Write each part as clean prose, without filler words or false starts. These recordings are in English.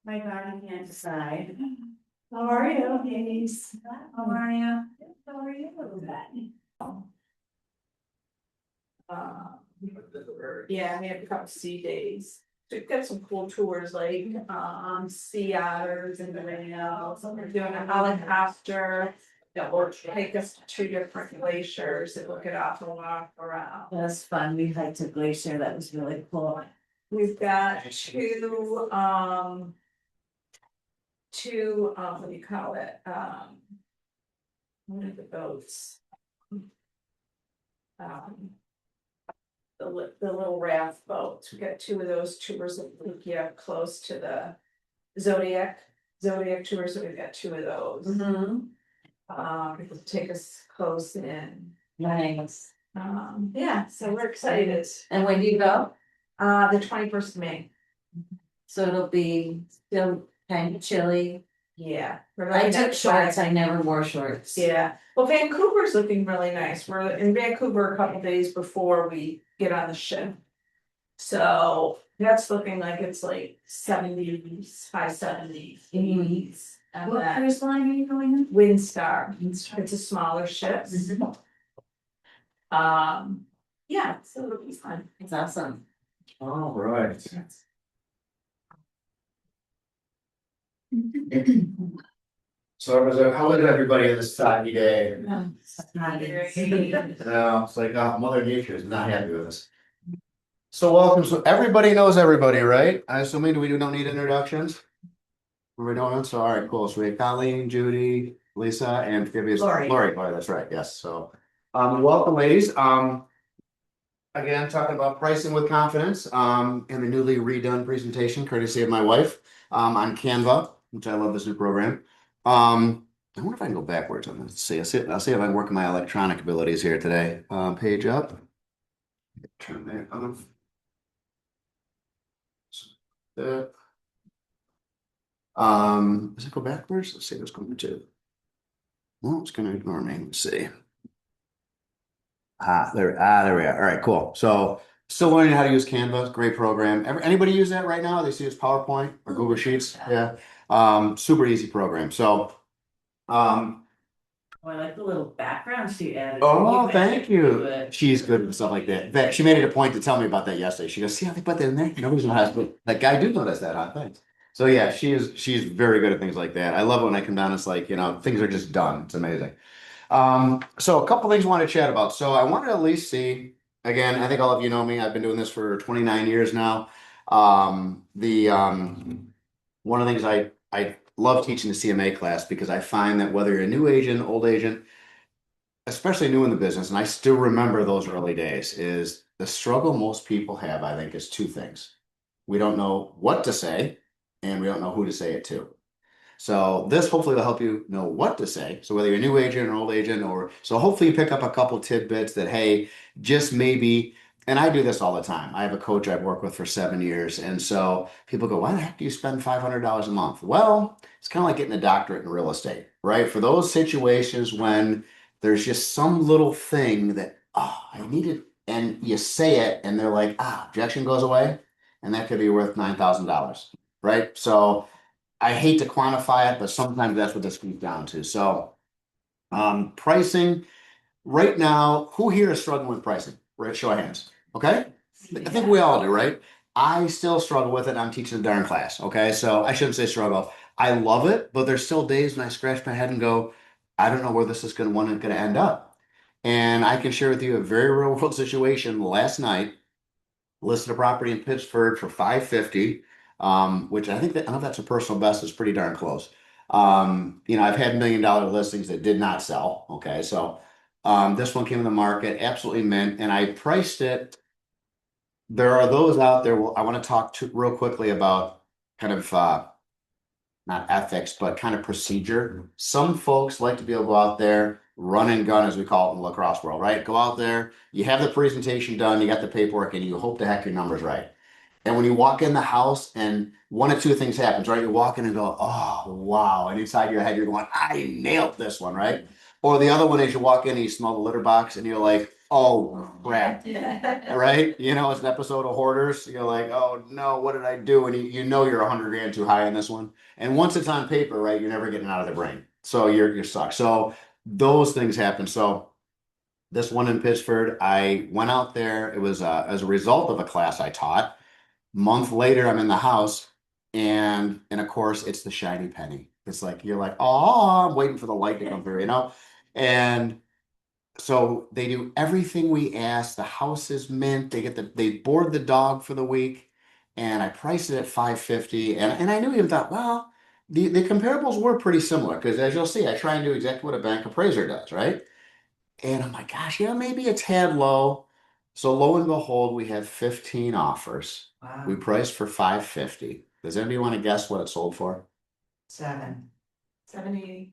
My body can't decide. How are you? Denise? How are you? How are you? Yeah, we have a couple sea days. We've got some cool tours like sea otters and the whales. We're doing a helicopter that will take us to 2 different glaciers and look it off and walk around. That's fun. We hiked a glacier. That was really cool. We've got two, what do you call it? What are the boats? The little raft boats. We got 2 of those tours that take you close to the Zodiac tours, so we've got 2 of those. It'll take us close in. Nice. Yeah, so we're excited. And when do you go? The 21st of May. So it'll be still kind of chilly. Yeah. we're I looking took at shorts. I never wore shorts. Yeah, well, Vancouver's looking really nice. We're in Vancouver a couple days before we get on the ship. So that's looking like it's like 70s, high 70s, 80s. And What then cruise line are you going on? Windstar, it's a smaller ship. Yeah, so it'll be fun. It's awesome. All right. So how is everybody on this foggy day? No, it's like Mother Nature is not happy with us. So welcome. So everybody knows everybody, right? I assuming we don't need introductions. We don't. So all right, cool. So we have Colleen, Judy, Lisa, and Lori. Lori, that's right. Yes. So, welcome, ladies. Again, talking about pricing with confidence. In the newly redone presentation, courtesy of my wife, on Canva, which I love this new program. I wonder if I can go backwards on this. I'll see if I can work my electronic abilities here today. Page up. Turn that on. Does it go backwards? Let's see what's going to. Well, it's going to ignore me. Let's see. There we are. All right, cool. So still learning how to use Canva. Great program. Anybody use that right now? They see it's PowerPoint or Google Sheets. Yeah. Super easy program. So, Oh, I like the little background she added. oh, thank you. She's good with stuff like that. In fact, she made it a point to tell me about that yesterday. She goes, "See how they put that in there? Nobody's gonna have to." Like, I do notice that, huh? Thanks. So yeah, she's very good at things like that. I love it when I come down. It's like, things are just done. It's amazing. So a couple things I want to chat about. So I wanted to at least see, again, I think all of you know me. I've been doing this for 29 years now. One of the things I love teaching the CMA class because I find that whether you're a new agent, old agent, especially new in the business, and I still remember those early days, is the struggle most people have, I think, is 2 things. We don't know what to say, and we don't know who to say it to. So this hopefully will help you know what to say. So whether you're a new agent or old agent, so hopefully you pick up a couple tidbits that, hey, just maybe, and I do this all the time. I have a coach I've worked with for 7 years. And so people go, why the heck do you spend $500 a month? Well, it's kind of like getting a doctorate in real estate, right? For those situations when there's just some little thing that, I need it. And you say it and they're like, objection goes away. And that could be worth $9,000, right? So I hate to quantify it, but sometimes that's what this comes down to. So, pricing right now, who here is struggling with pricing? Right, show of hands. Okay, I think we all do, right? I still struggle with it. I'm teaching a darn class. Okay, so I shouldn't say struggle. I love it, but there's still days when I scratch my head and go, I don't know where this is going to end up. And I can share with you a very real world situation. Last night, listed a property in Pittsburgh for $550. Which I don't know if that's a personal best, it's pretty darn close. I've had $1 million listings that did not sell. Okay, so this one came in the market, absolutely mint, and I priced it. There are those out there. I want to talk real quickly about kind of not ethics, but kind of procedure. Some folks like to be able to go out there, run and gun, as we call it in the lacrosse world, right? Go out there, you have the presentation done, you got the paperwork, and you hope to heck your numbers right. And when you walk in the house and 1 of 2 things happens, right? You walk in and go, oh, wow. And inside your head, you're going, I nailed this one, right? Or the other one is you walk in and you smell the litter box and you're like, oh crap. Yeah. Right? You know, it's an episode of Hoarders. You're like, oh no, what did I do? And you know you're 100 grand too high on this one. And once it's on paper, right, you're never getting out of the brain. So you're stuck. So those things happen. So this one in Pittsford, I went out there. It was as a result of a class I taught. Month later, I'm in the house, and of course, it's the shiny penny. It's like you're like, oh, I'm waiting for the light to come through, you know? And so they do everything we ask. The house is mint. They board the dog for the week, and I priced it at 550. And I knew even thought, well, the comparables were pretty similar because as you'll see, I try and do exactly what a bank appraiser does, right? And I'm like, gosh, yeah, maybe a tad low. So lo and behold, we had 15 offers. We Wow, priced for 550. Does anybody want to guess what it sold for? 7. 70.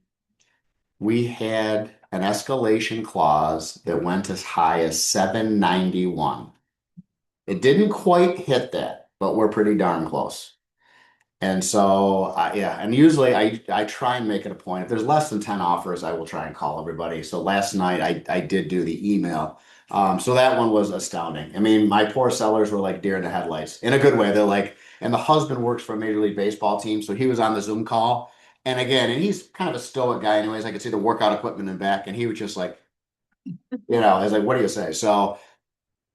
We had an escalation clause that went as high as 791. It didn't quite hit that, but we're pretty darn close. And so, yeah, and usually I try and make it a point. If there's less than 10 offers, I will try and call everybody. So last night I did do the email. So that one was astounding. I mean, my poor sellers were like deer in the headlights in a good way. They're like, and the husband works for a Major League Baseball team. So he was on the Zoom call. And again, and he's kind of a stoic guy, anyways. I could see the workout equipment in back, and he was just like, I was like, what do you say? So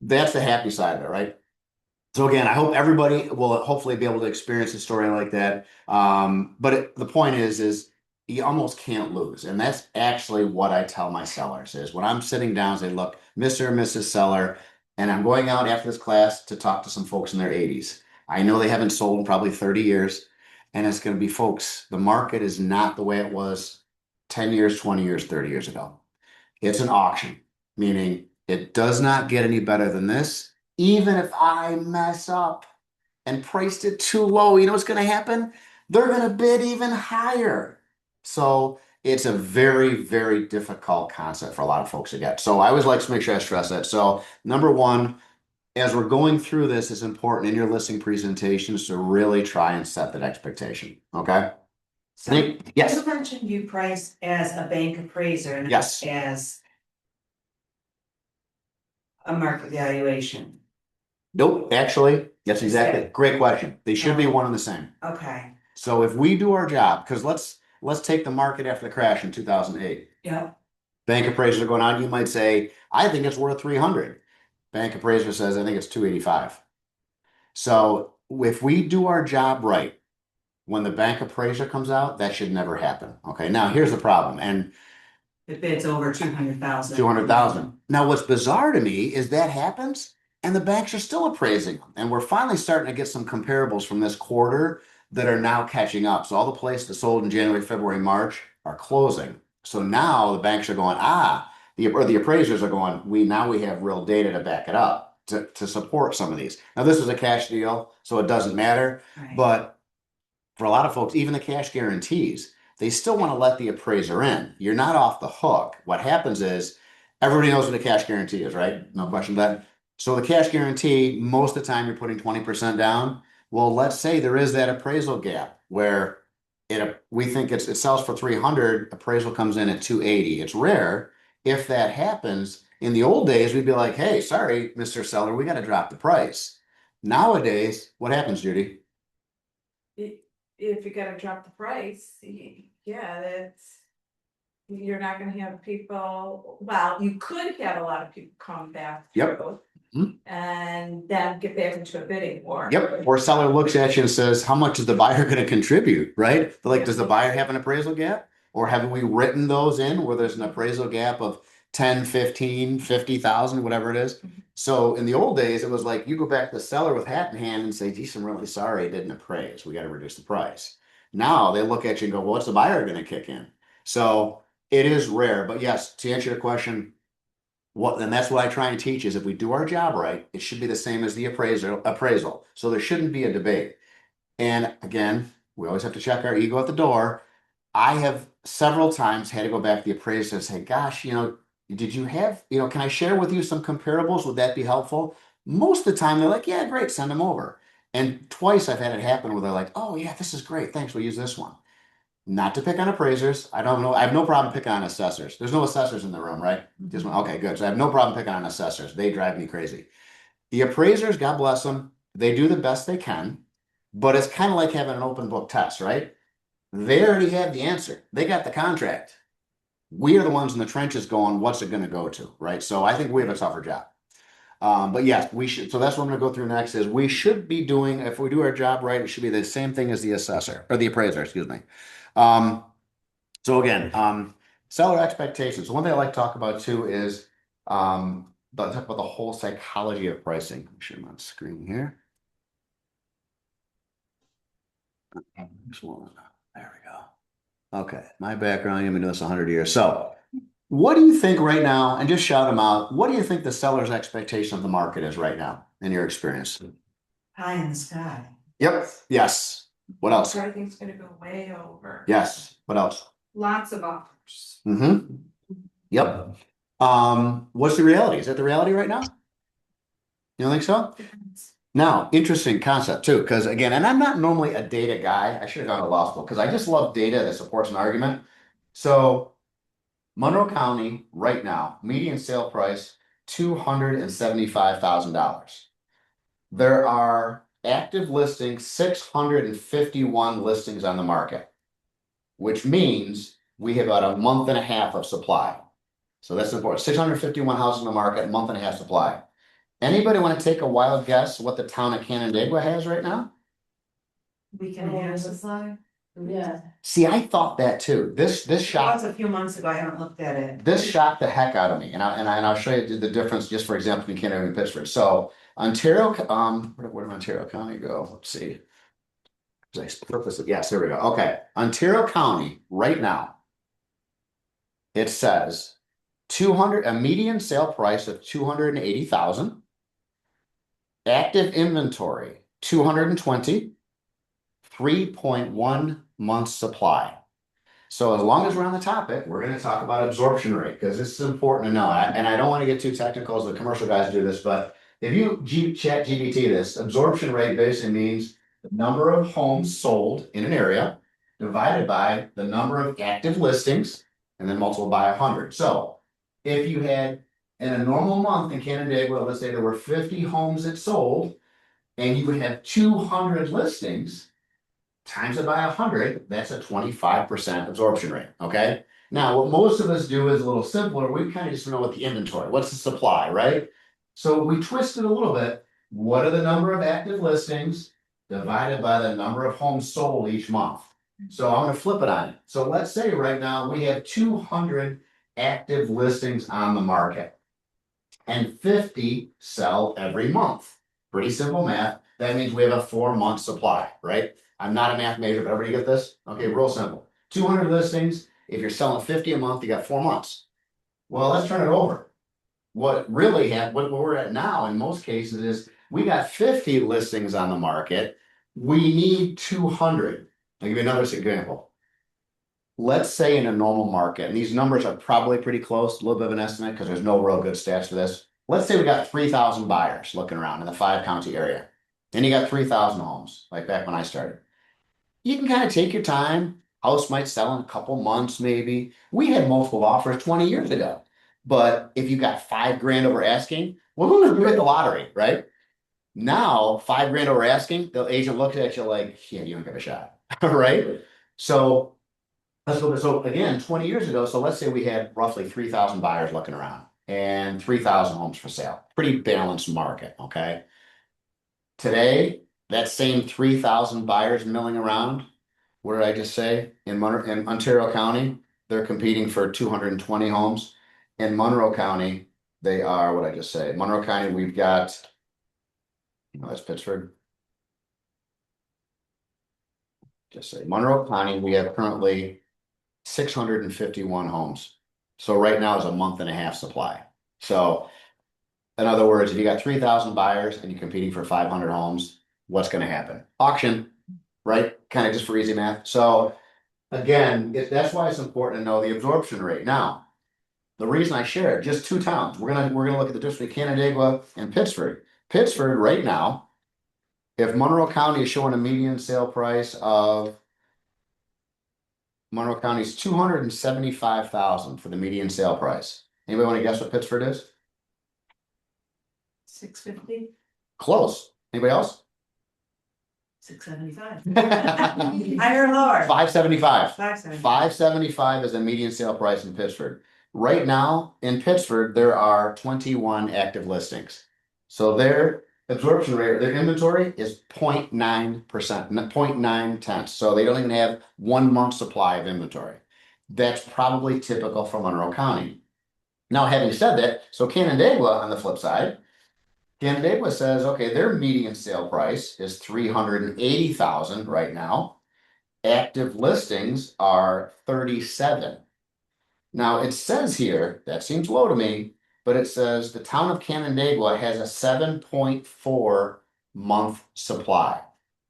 that's the happy side of it, right? So again, I hope everybody will hopefully be able to experience a story like that. But the point is you almost can't lose, and that's actually what I tell my sellers is when I'm sitting down, say, look, Mr. and Mrs. Seller, and I'm going out after this class to talk to some folks in their 80s. I know they haven't sold in probably 30 years, and it's going to be folks. The market is not the way it was 10 years, 20 years, 30 years ago. It's an auction, meaning it does not get any better than this. Even if I mess up and priced it too low, you know what's going to happen? They're going to bid even higher. So it's a very, very difficult concept for a lot of folks to get. So I always like to make sure I stress that. So number one, as we're going through this, it's important in your listing presentations to really try and set that expectation. Okay? So Yes. you mentioned you priced as a bank appraiser, not Yes. as a market valuation. Nope, actually, yes, exactly. Great question. They should be one and the same. Okay, So if we do our job, because let's take the market after the crash in 2008. yeah, Bank appraisers are going on. You might say, I think it's worth 300. Bank appraiser says, I think it's 285. So if we do our job right, when the bank appraiser comes out, that should never happen. Okay, now here's the problem. And the bid's over 200,000. 200,000. Now, what's bizarre to me is that happens and the banks are still appraising them. And we're finally starting to get some comparables from this quarter that are now catching up. So all the places that sold in January, February, March are closing. So now the banks are going, the appraisers are going, we have real data to back it up to support some of these. Now, this is a cash deal, so it doesn't matter. Right. But for a lot of folks, even the cash guarantees, they still want to let the appraiser in. You're not off the hook. What happens is everybody knows what a cash guarantee is, right? No question that. So the cash guarantee, most of the time you're putting 20% down. Well, let's say there is that appraisal gap where we think it sells for 300, appraisal comes in at 280. It's rare. If that happens, in the old days, we'd be like, hey, sorry, Mr. Seller, we got to drop the price. Nowadays, what happens, Judy? If you gotta drop the price, yeah, you're not gonna have people, well, you could have a lot of people come back Yep. through. Mhm. And then get back into a bidding war. Yep. Or seller looks at you and says, how much is the buyer going to contribute? Right? They're like, does the buyer have an appraisal gap? Or have we written those in where there's an appraisal gap of 10, 15, 50,000, whatever it is? So in the old days, it was like you go back to the seller with hat in hand and say, geez, I'm really sorry it didn't appraise. We got to reduce the price. Now they look at you and go, well, what's the buyer going to kick in? So it is rare. But yes, to answer your question, and that's what I try and teach is if we do our job right, it should be the same as the appraisal. So there shouldn't be a debate. And again, we always have to check our ego at the door. I have several times had to go back to the appraiser and say, gosh, did you have, can I share with you some comparables? Would that be helpful? Most of the time they're like, yeah, great, send them over. And twice I've had it happen where they're like, oh yeah, this is great. Thanks, we'll use this one. not to pick on appraisers. I don't know. I have no problem picking on assessors. There's no assessors in the room, right? Just okay, good. So I have no problem picking on assessors. They drive me crazy. The appraisers, God bless them, they do the best they can, but it's kind of like having an open book test, right? They already have the answer. They got the contract. We are the ones in the trenches going, what's it going to go to, right? So I think we have a tougher job. But yes, we should. So that's what I'm going to go through next is we should be doing, if we do our job right, it should be the same thing as the assessor or the appraiser, excuse me. So again, seller expectations. So one thing I like to talk about too is talk about the whole psychology of pricing. I'm sure I'm on screen here. There we go. Okay, my background, I've been doing this 100 years. So what do you think right now, and just shout them out, what do you think the seller's expectation of the market is right now in your experience? High in the sky. Yep, yes. What else? Everything's gonna go way over. Yes, what else? Lots of offers. Mm-hmm. Yep. What's the reality? Is that the reality right now? You don't think so? Now, interesting concept too, because again, and I'm not normally a data guy. I should have gone to law school because I just love data that supports an argument. So Monroe County right now, median sale price, $275,000. There are active listings, 651 listings on the market, which means we have about a month and a half of supply. So that's important. 651 houses in the market, a month and a half supply. Anybody want to take a wild guess what the town of Canandaigua has right now? We can have supply. Yeah. See, I thought that too. This That shocked was a few months ago. I haven't looked at it. this shocked the heck out of me, and I'll show you the difference just for example between Canada and Pittsburgh. So Ontario, where did Ontario County go? Let's see. Yes, here we go. Okay, Ontario County right now. It says 200 a median sale price of 280,000. Active inventory 220. 3.1 months supply. So as long as we're on the topic, we're going to talk about absorption rate because this is important to know. And I don't want to get too technical as the commercial guys do this, but if you chat GBT this, absorption rate basically means the number of homes sold in an area divided by the number of active listings and then multiplied by 100. So if you had in a normal month in Canandaigua, let's say there were 50 homes that sold and you would have 200 listings, times it by 100, that's a 25% absorption rate, okay? Now, what most of us do is a little simpler. We kind of just know what the inventory, what's the supply, right? So we twist it a little bit. What are the number of active listings divided by the number of homes sold each month? So I'm going to flip it on it. So let's say right now we have 200 active listings on the market and 50 sell every month. Pretty simple math. That means we have a 4-month supply, right? I'm not a math major, but everybody get this? Okay, real simple. 200 listings. If you're selling 50 a month, you got 4 months. Well, let's turn it over. What really happened, what we're at now in most cases is we got 50 listings on the market. We need 200. I'll give you another example. Let's say in a normal market, and these numbers are probably pretty close, a little bit of an estimate because there's no real good stats for this. Let's say we got 3,000 buyers looking around in the 5-county area. And you got 3,000 homes, like back when I started. You can kind of take your time. House might sell in a couple months, maybe. We had multiple offers 20 years ago. But if you got $5,000 over asking, well, you hit the lottery, right? Now, $5,000 over asking, the agent looks at you like, yeah, you don't give a shot, right? So let's go. So again, 20 years ago, so let's say we had roughly 3,000 buyers looking around and 3,000 homes for sale. Pretty balanced market, okay? Today, that same 3,000 buyers milling around, what did I just say? In Ontario County, they're competing for 220 homes. In Monroe County, they are, what did I just say? Monroe County, we've got, that's Pittsburgh. Just say Monroe County, we have currently 651 homes. So right now is a month and a half supply. So in other words, if you got 3,000 buyers and you're competing for 500 homes, what's going to happen? Auction, right? Kind of just for easy math. So again, that's why it's important to know the absorption rate. Now, the reason I share it, just 2 towns. We're gonna look at the difference between Canandaigua and Pittsburgh. Pittsburgh right now, if Monroe County is showing a median sale price of Monroe County's 275,000 for the median sale price. Anybody want to guess what Pittsford is? 650, Close. Anybody else? 675. 575. Higher or lower? 575. 575. 575 is a median sale price in Pittsford. Right now in Pittsford, there are 21 active listings. So their absorption rate, their inventory is 0.9%, 0.9 tenths. So they don't even have 1 month supply of inventory. That's probably typical for Monroe County. Now, having said that, so Canandaigua on the flip side, Canandaigua says, okay, their median sale price is 380,000 right now. Active listings are 37. Now it says here, that seems low to me, but it says the town of Canandaigua has a 7.4 month supply.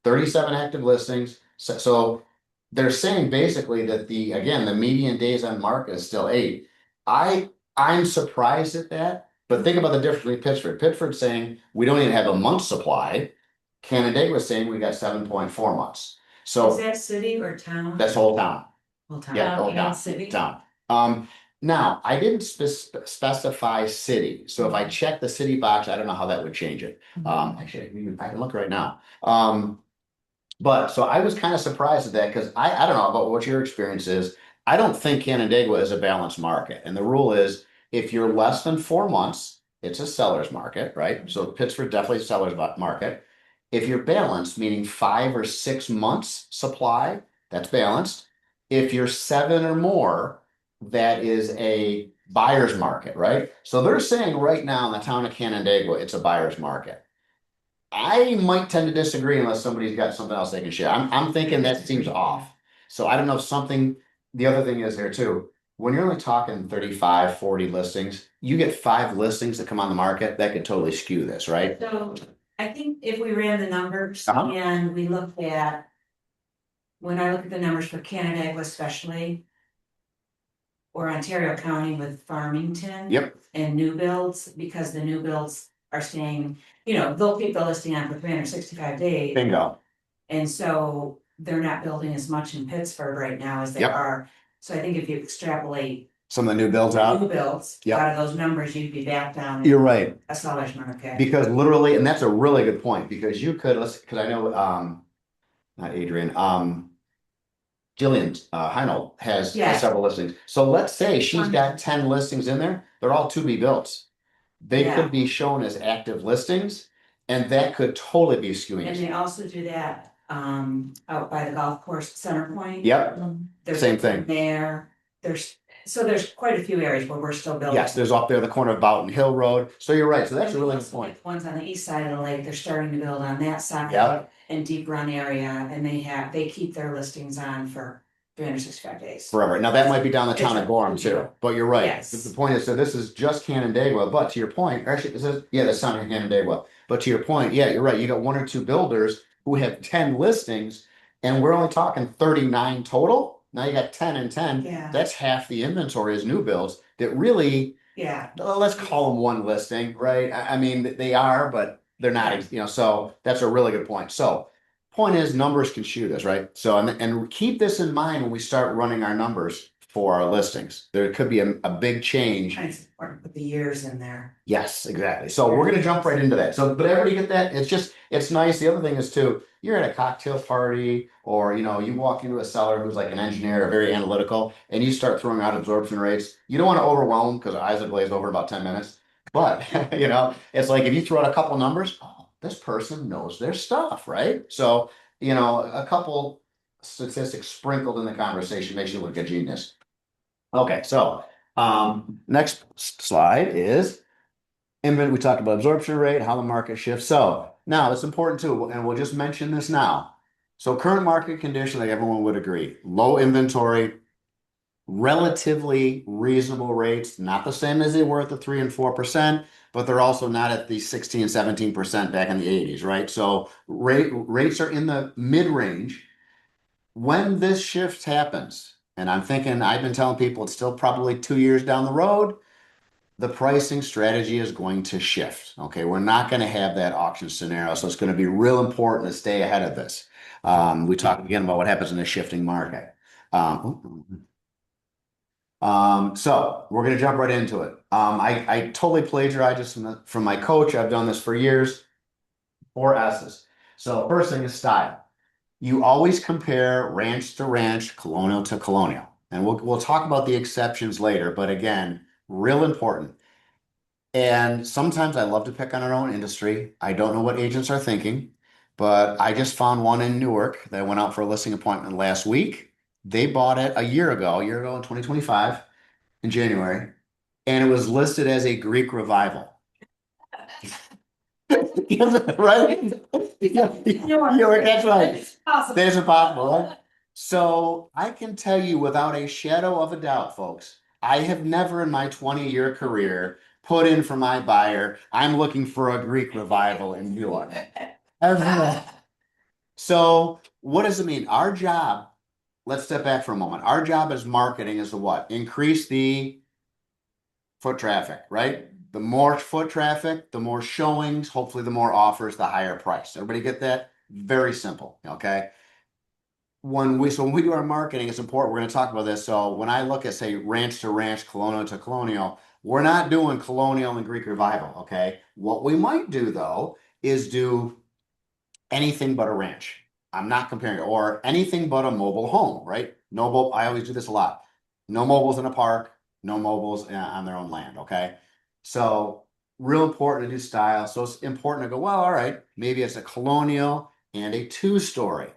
37 active listings. So they're saying basically that the median days on market is still 8. I'm surprised at that, but think about the difference between Pittsford. Pittsford's saying we don't even have a month supply. Canandaigua saying we got 7.4 months. Is So that city or town? that's whole town. Whole town. Yeah, whole And town. city. Town. Now I didn't specify city. So if I check the city box, I don't know how that would change it. Actually, I can look right now. But so I was kind of surprised at that because I don't know about what your experience is. I don't think Canandaigua is a balanced market. And the rule is if you're less than 4 months, it's a seller's market, right? So Pittsburgh definitely a seller's market. If you're balanced, meaning 5 or 6 months supply, that's balanced. If you're 7 or more, that is a buyer's market, right? So they're saying right now in the town of Canandaigua, it's a buyer's market. I might tend to disagree unless somebody's got something else they can share. I'm thinking that seems off. So I don't know if something, the other thing is here too, when you're only talking 35, 40 listings, you get 5 listings that come on the market, that could totally skew this, right? So I think if we ran the numbers Uh-huh. and we looked at, when I look at the numbers for Canandaigua especially, or Ontario County with Farmington. Yep. And new builds, because the new builds are staying, they'll keep the listing on for 365 days. Bingo. And so they're not building as much in Pittsburgh right now as they Yep. are. So I think if you extrapolate Some of the new builds out. new builds Yep. out of those numbers, you'd be back down. You're right. A seller's market. Because literally, and that's a really good point, because you could, because I know, not Adrian, Jillian Heinold has Yeah. several listings. So let's say she's got 10 listings in there, they're all to be built. They Yeah. could be shown as active listings, and that could totally be skewing. And they also do that out by the golf course Center Point. Yep, There's same one thing. there. There's quite a few areas where we're still building. Yes, there's up there the corner of Boughton Hill Road. So you're right. So that's a really good point. Ones on the east side of the lake, they're starting to build on that side. Yeah. And Deep Run area, and they keep their listings on for 365 days. Forever. Now that might be down the town It's of Gorham too, but you're right. Yes. The point is, so this is just Canandaigua, but to your point, actually, this is, yeah, that's sounding Canandaigua. But to your point, yeah, you're right. You got 1 or 2 builders who have 10 listings, and we're only talking 39 total. Now you got 10 and 10. Yeah. That's half the inventory is new builds that really, Yeah. let's call them one listing, right? I mean, they are, but they're not, so that's a really good point. So point is, numbers can shoot us, right? So, and keep this in mind when we start running our numbers for our listings. There could be a big change. And it's important to put the years in there. Yes, exactly. So we're gonna jump right into that. So, but everybody get that? It's nice. The other thing is too, you're at a cocktail party, or you walk into a seller who's like an engineer or very analytical, and you start throwing out absorption rates. You don't want to overwhelm because our eyes will glaze over in about 10 minutes. But it's like if you throw out a couple numbers, oh, this person knows their stuff, right? So, a couple statistics sprinkled in the conversation makes you look a genius. Okay, so next slide is we talked about absorption rate, how the market shifts. So now it's important too, and we'll just mention this now. So current market condition, like everyone would agree, low inventory, relatively reasonable rates, not the same as they were at the 3 and 4%, but they're also not at the 16, 17% back in the 80s, right? So rates are in the mid-range. When this shift happens, and I've been telling people it's still probably 2 years down the road, the pricing strategy is going to shift. Okay, we're not going to have that auction scenario, so it's going to be real important to stay ahead of this. We talked again about what happens in a shifting market. Um, so we're gonna jump right into it. I totally plagiarized this from my coach. I've done this for years. 4 S's. So first thing is style. You always compare ranch to ranch, colonial to colonial. And we'll talk about the exceptions later, but again, real important. And sometimes I love to pick on our own industry. I don't know what agents are thinking, but I just found one in Newark that went out for a listing appointment last week. They bought it a year ago in 2025 in January, and it was listed as a Greek revival. Right? Newark, that's right. It's possible. That is impossible, right? So I can tell you without a shadow of a doubt, folks, I have never in my 20-year career put in for my buyer, I'm looking for a Greek revival in New York. Ever. So what does it mean? Our job, let's step back for a moment. Our job as marketing is to what? Increase the foot traffic, right? The more foot traffic, the more showings, hopefully the more offers, the higher price. Everybody get that? Very simple, okay? When we do our marketing, it's important. We're going to talk about this. So when I look at say ranch to ranch, colonial to colonial, we're not doing colonial and Greek revival, okay? What we might do though is do anything but a ranch. I'm not comparing it, or anything but a mobile home, right? I always do this a lot. No mobiles in a park, no mobiles on their own land, okay? So real important to do style. So it's important to go, well, all right, maybe it's a colonial and a two-story.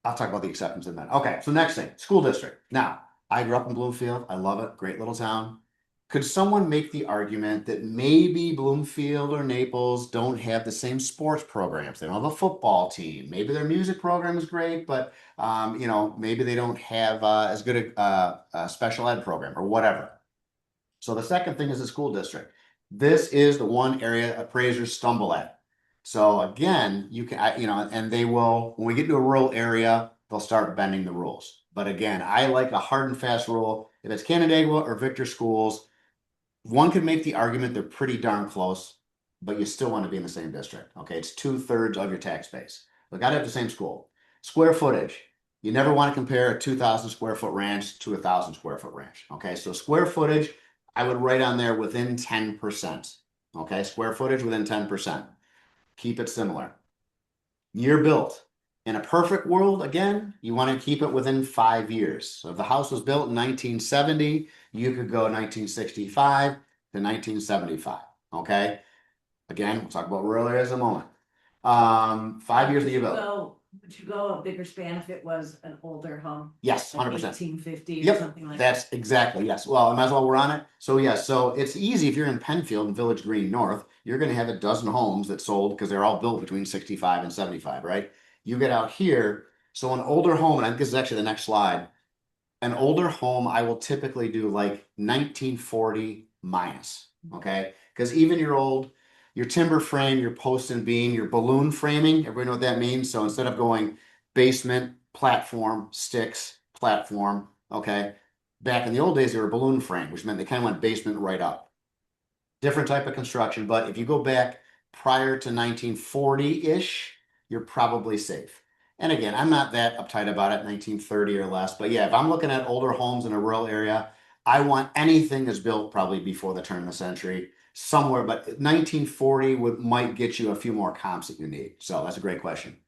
I'll talk about the acceptance in a minute. Okay, so next thing, school district. Now, I grew up in Bloomfield. I love it. Great little town. Could someone make the argument that maybe Bloomfield or Naples don't have the same sports programs? They don't have a football team. Maybe their music program is great, but maybe they don't have as good a special ed program or whatever. So the second thing is the school district. This is the one area appraisers stumble at. So again, you can, and they will, when we get to a rural area, they'll start bending the rules. But again, I like a hard and fast rule. If it's Canandaigua or Victor schools, one could make the argument they're pretty darn close, but you still want to be in the same district. Okay, it's 2/3 of your tax base. We got to have the same school. Square footage. You never want to compare a 2,000 square foot ranch to a 1,000 square foot ranch. Okay, so square footage, I would write on there within 10%. Okay, square footage within 10%. Keep it similar. Year built. In a perfect world, again, you want to keep it within 5 years. So if the house was built in 1970, you could go 1965 to 1975. Okay. Again, we'll talk about rural areas in a moment. 5 years that you built. Would you go a bigger span if it was an older home? Yes, Like 100%. 1850 or Yep, something like that? that's exactly, yes. Well, I might as well, we're on it. So yes, so it's easy if you're in Penfield and Village Green North, you're gonna have a dozen homes that sold because they're all built between 65 and 75, right? You get out here, so an older home, and I think this is actually the next slide. An older home, I will typically do like 1940 minus, okay? Because even your timber frame, your post and beam, your balloon framing, everybody know what that means? So instead of going basement, platform, sticks, platform, okay? Back in the old days, they were balloon frame, which meant they kind of went basement right up. Different type of construction, but if you go back prior to 1940-ish, you're probably safe. And again, I'm not that uptight about it, 1930 or less, but yeah, if I'm looking at older homes in a rural area, I want anything that's built probably before the turn of the century, somewhere, but 1940 might get you a few more comps that you need. So that's a great question.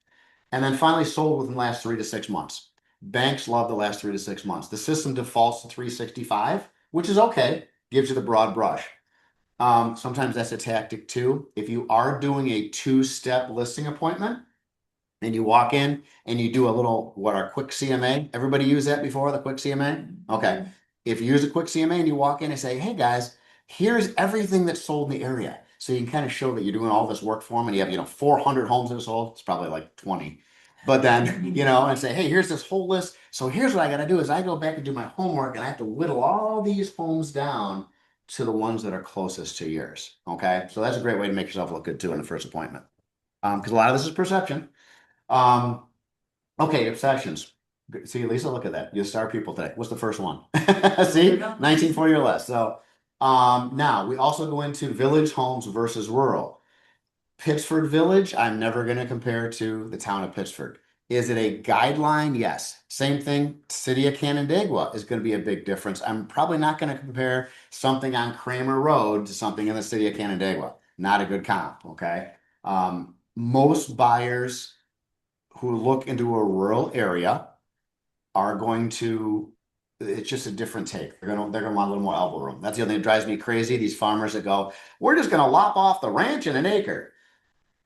And then finally sold within the last 3 to 6 months. Banks love the last 3 to 6 months. The system defaults to 365, which is okay, gives you the broad brush. Sometimes that's a tactic too. If you are doing a 2-step listing appointment and you walk in and you do our quick CMA, everybody use that before, the quick CMA? Okay. If you use a quick CMA and you walk in and say, hey guys, here's everything that's sold in the area. So you can kind of show that you're doing all this work for them and you have, 400 homes that are sold. It's probably like 20. But then, and say, hey, here's this whole list. So here's what I got to do is I go back and do my homework and I have to whittle all these homes down to the ones that are closest to yours. Okay. So that's a great way to make yourself look good too in the first appointment. Because a lot of this is perception. Okay, obsessions. See, Lisa, look at that. You're star people today. What's the first one? See, 1940 or less. So now we also go into village homes versus rural. Pittsford Village, I'm never going to compare to the town of Pittsford. Is it a guideline? Yes. Same thing, City of Canandaigua is going to be a big difference. I'm probably not going to compare something on Kramer Road to something in the City of Canandaigua. Not a good comp, okay? Most buyers who look into a rural area are going to, it's just a different take. They're gonna want a little more elbow room. That's the other thing that drives me crazy. These farmers that go, we're just gonna lop off the ranch in an acre.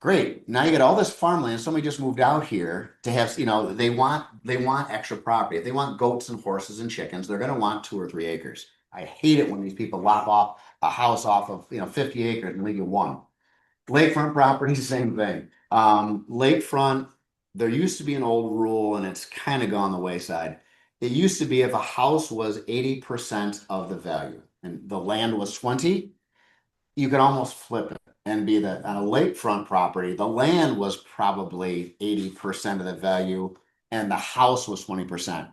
Great. Now you get all this farmland. Somebody just moved out here to have, they want extra property. If they want goats and horses and chickens, they're going to want 2 or 3 acres. I hate it when these people lop off a house off of, 50 acres and leave you one. Lakefront property, same thing. Lakefront, there used to be an old rule and it's kind of gone the wayside. It used to be if a house was 80% of the value and the land was 20, you could almost flip it and be that on a lakefront property, the land was probably 80% of the value and the house was 20%.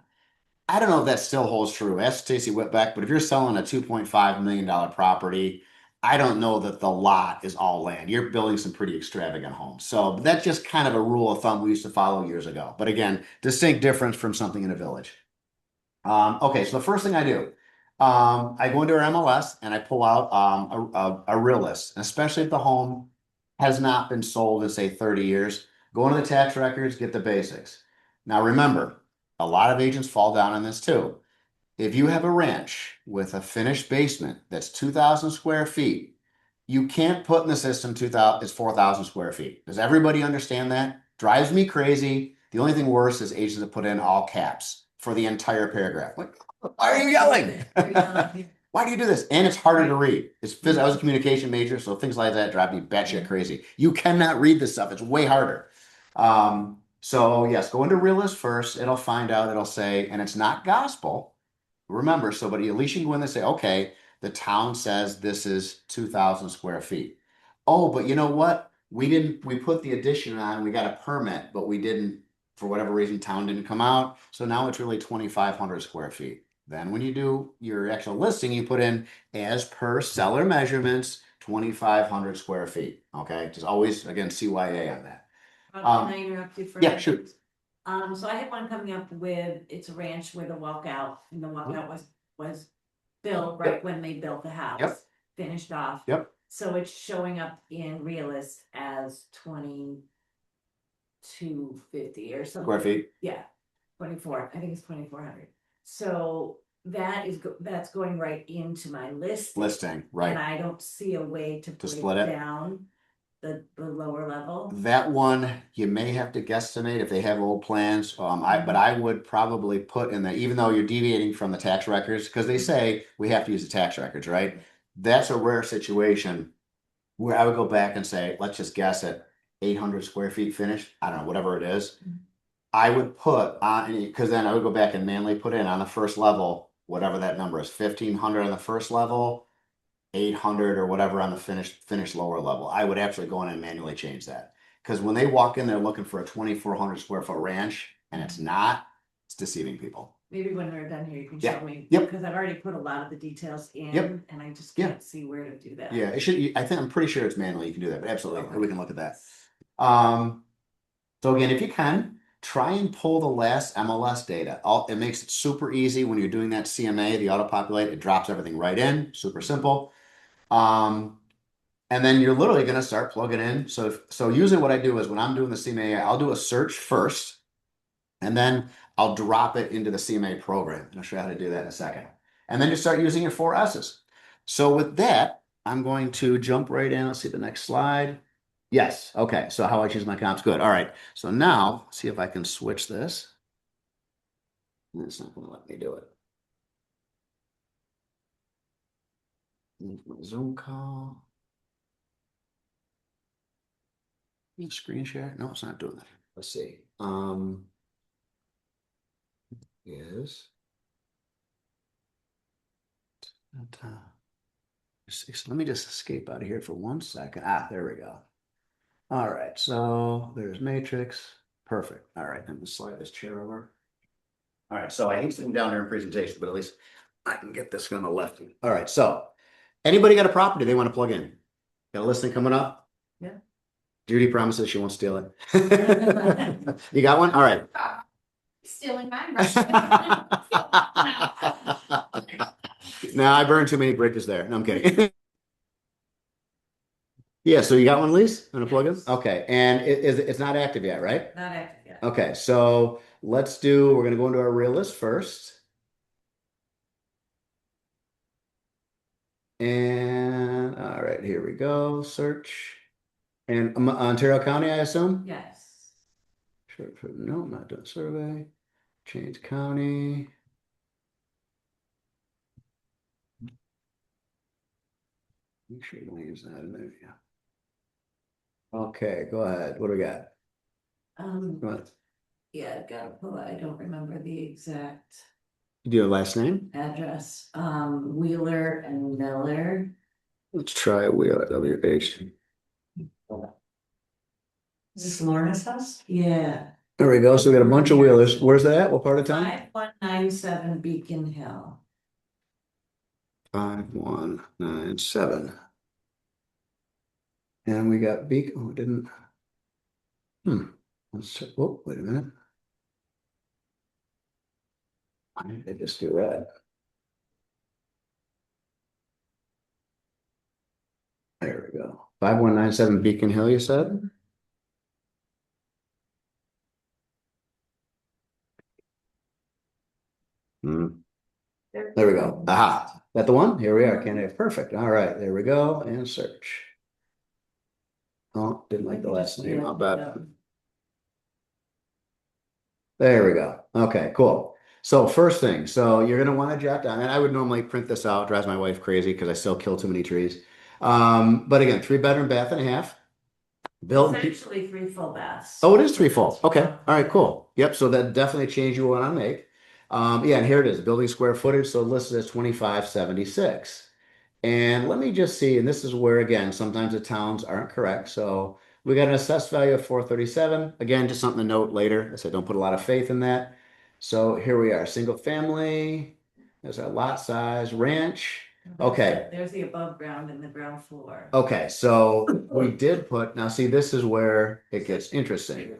I don't know if that still holds true. Ask Stacy Whitbeck, but if you're selling a $2.5 million property, I don't know that the lot is all land. You're building some pretty extravagant homes. So that's just kind of a rule of thumb we used to follow years ago. But again, distinct difference from something in a village. Okay, so the first thing I do, I go into our MLS and I pull out a real list, and especially if the home has not been sold in say 30 years. Go into the tax records, get the basics. Now remember, a lot of agents fall down on this too. If you have a ranch with a finished basement that's 2,000 square feet, you can't put in the system 2,000, it's 4,000 square feet. Does everybody understand that? Drives me crazy. The only thing worse is agents that put in all caps for the entire paragraph. Like, why are you yelling? Why do you do this? And it's harder to read. I was a communication major, so things like that drive me batshit crazy. You cannot read this stuff. It's way harder. So yes, go into Realist first. It'll find out. It'll say, and it's not gospel. Remember, so but at least you can go in and say, okay, the town says this is 2,000 square feet. Oh, but you know what? We put the addition on, we got a permit, but we didn't, for whatever reason, town didn't come out. So now it's really 2,500 square feet. Then when you do your actual listing, you put in as per seller measurements, 2,500 square feet. Okay, just always, again, CYA on that. Can I interrupt you for a Yeah, minute? shoot. So I had one coming up with, it's a ranch with a walkout, and the walkout was built right when they built the house. Yep. Finished off. Yep. So it's showing up in Realist as 2,250 or something. Square feet. Yeah, 24, I think it's 2,400. So that's going right into my Listing, and right. I don't see a way to put split it it? down the lower level. That one, you may have to guesstimate if they have old plans. But I would probably put in there, even though you're deviating from the tax records, because they say we have to use the tax records, right? That's a rare situation where I would go back and say, let's just guess at 800 square feet finished. I don't know, whatever it is. I would put on, because then I would go back and manually put in on the first level, whatever that number is, 1,500 on the first level, 800 or whatever on the finished lower level. I would actually go in and manually change that. Because when they walk in, they're looking for a 2,400 square foot ranch and it's not, it's deceiving people. Maybe when we're done here, you can Yeah. show me. Yep. Because I've already put a lot of the details in. Yep. And I just Yeah. can't see where to do that. Yeah, it should, I'm pretty sure it's manually, you can do that, but absolutely, Okay. we can look at that. So again, if you can, try and pull the last MLS data. It makes it super easy when you're doing that CMA, the auto-populate, it drops everything right in, super simple. And then you're literally going to start plugging in. So usually what I do is when I'm doing the CMA, I'll do a search first, and then I'll drop it into the CMA program. I'll show you how to do that in a second. And then you start using your 4 S's. So with that, I'm going to jump right in. Let's see the next slide. Yes. Okay. So how I choose my comps. Good. All right. So now see if I can switch this. It's not going to let me do it. My Zoom call. Screen share? No, it's not doing that. Let's see. Is let me just escape out of here for 1 second. There we go. All right, so there's Matrix. Perfect. All right, let me slide this chair over. All right, so I hate sitting down here in presentation, but at least I can get this on the left. All right, so anybody got a property they want to plug in? Got a listing coming up? Yeah. Judy promises she won't steal it. You got one? All right. Stealing mine. No, I burned too many bridges there. No, I'm kidding. Yeah, so you got one, Lise? I'm gonna plug in? Okay, and it's not active yet, right? Not active yet. Okay, so we're gonna go into our real list first. And all right, here we go. Search. And Ontario County, I assume? Yes. Sure, no, I'm not doing survey. Change county. Make sure you don't use that in there. Yeah. Okay, go ahead. What do we got? Go ahead. Yeah, I've got to pull, I don't remember the exact You do a last name? address, Wheeler and Miller. Let's try Wheeler WH. Is this Lorna's house? Yeah. There we go. So we got a bunch of Wheelers. Where's that at? What part of town? 5197 Beacon Hill. 5197. And we got Beacon. Oh, it didn't. Let's check. Oh, wait a minute. Why did they just do that? There we go. 5197 Beacon Hill, you said? Hmm. There we go. Aha. That the one? Here we are. Candidate. Perfect. All right. There we go. And search. Oh, didn't like the last name. I'll bet. There we go. Okay, cool. So first thing, so you're gonna want to jot down, and I would normally print this out, drives my wife crazy because I still kill too many trees. But again, 3 bedroom, bath and a half. Built. It's actually 3 full baths. Oh, it is 3 full. Okay. All right, cool. Yep. So that definitely changed you want to make. Yeah, and here it is, building square footage. So listed as 2576. And let me just see, and this is where, again, sometimes the towns aren't correct. So we got an assessed value of 437. Again, just something to note later. I said don't put a lot of faith in that. So here we are, single family. There's our lot size, ranch. Okay. There's the above ground and the ground floor. Okay, so we did put, now see, this is where it gets interesting.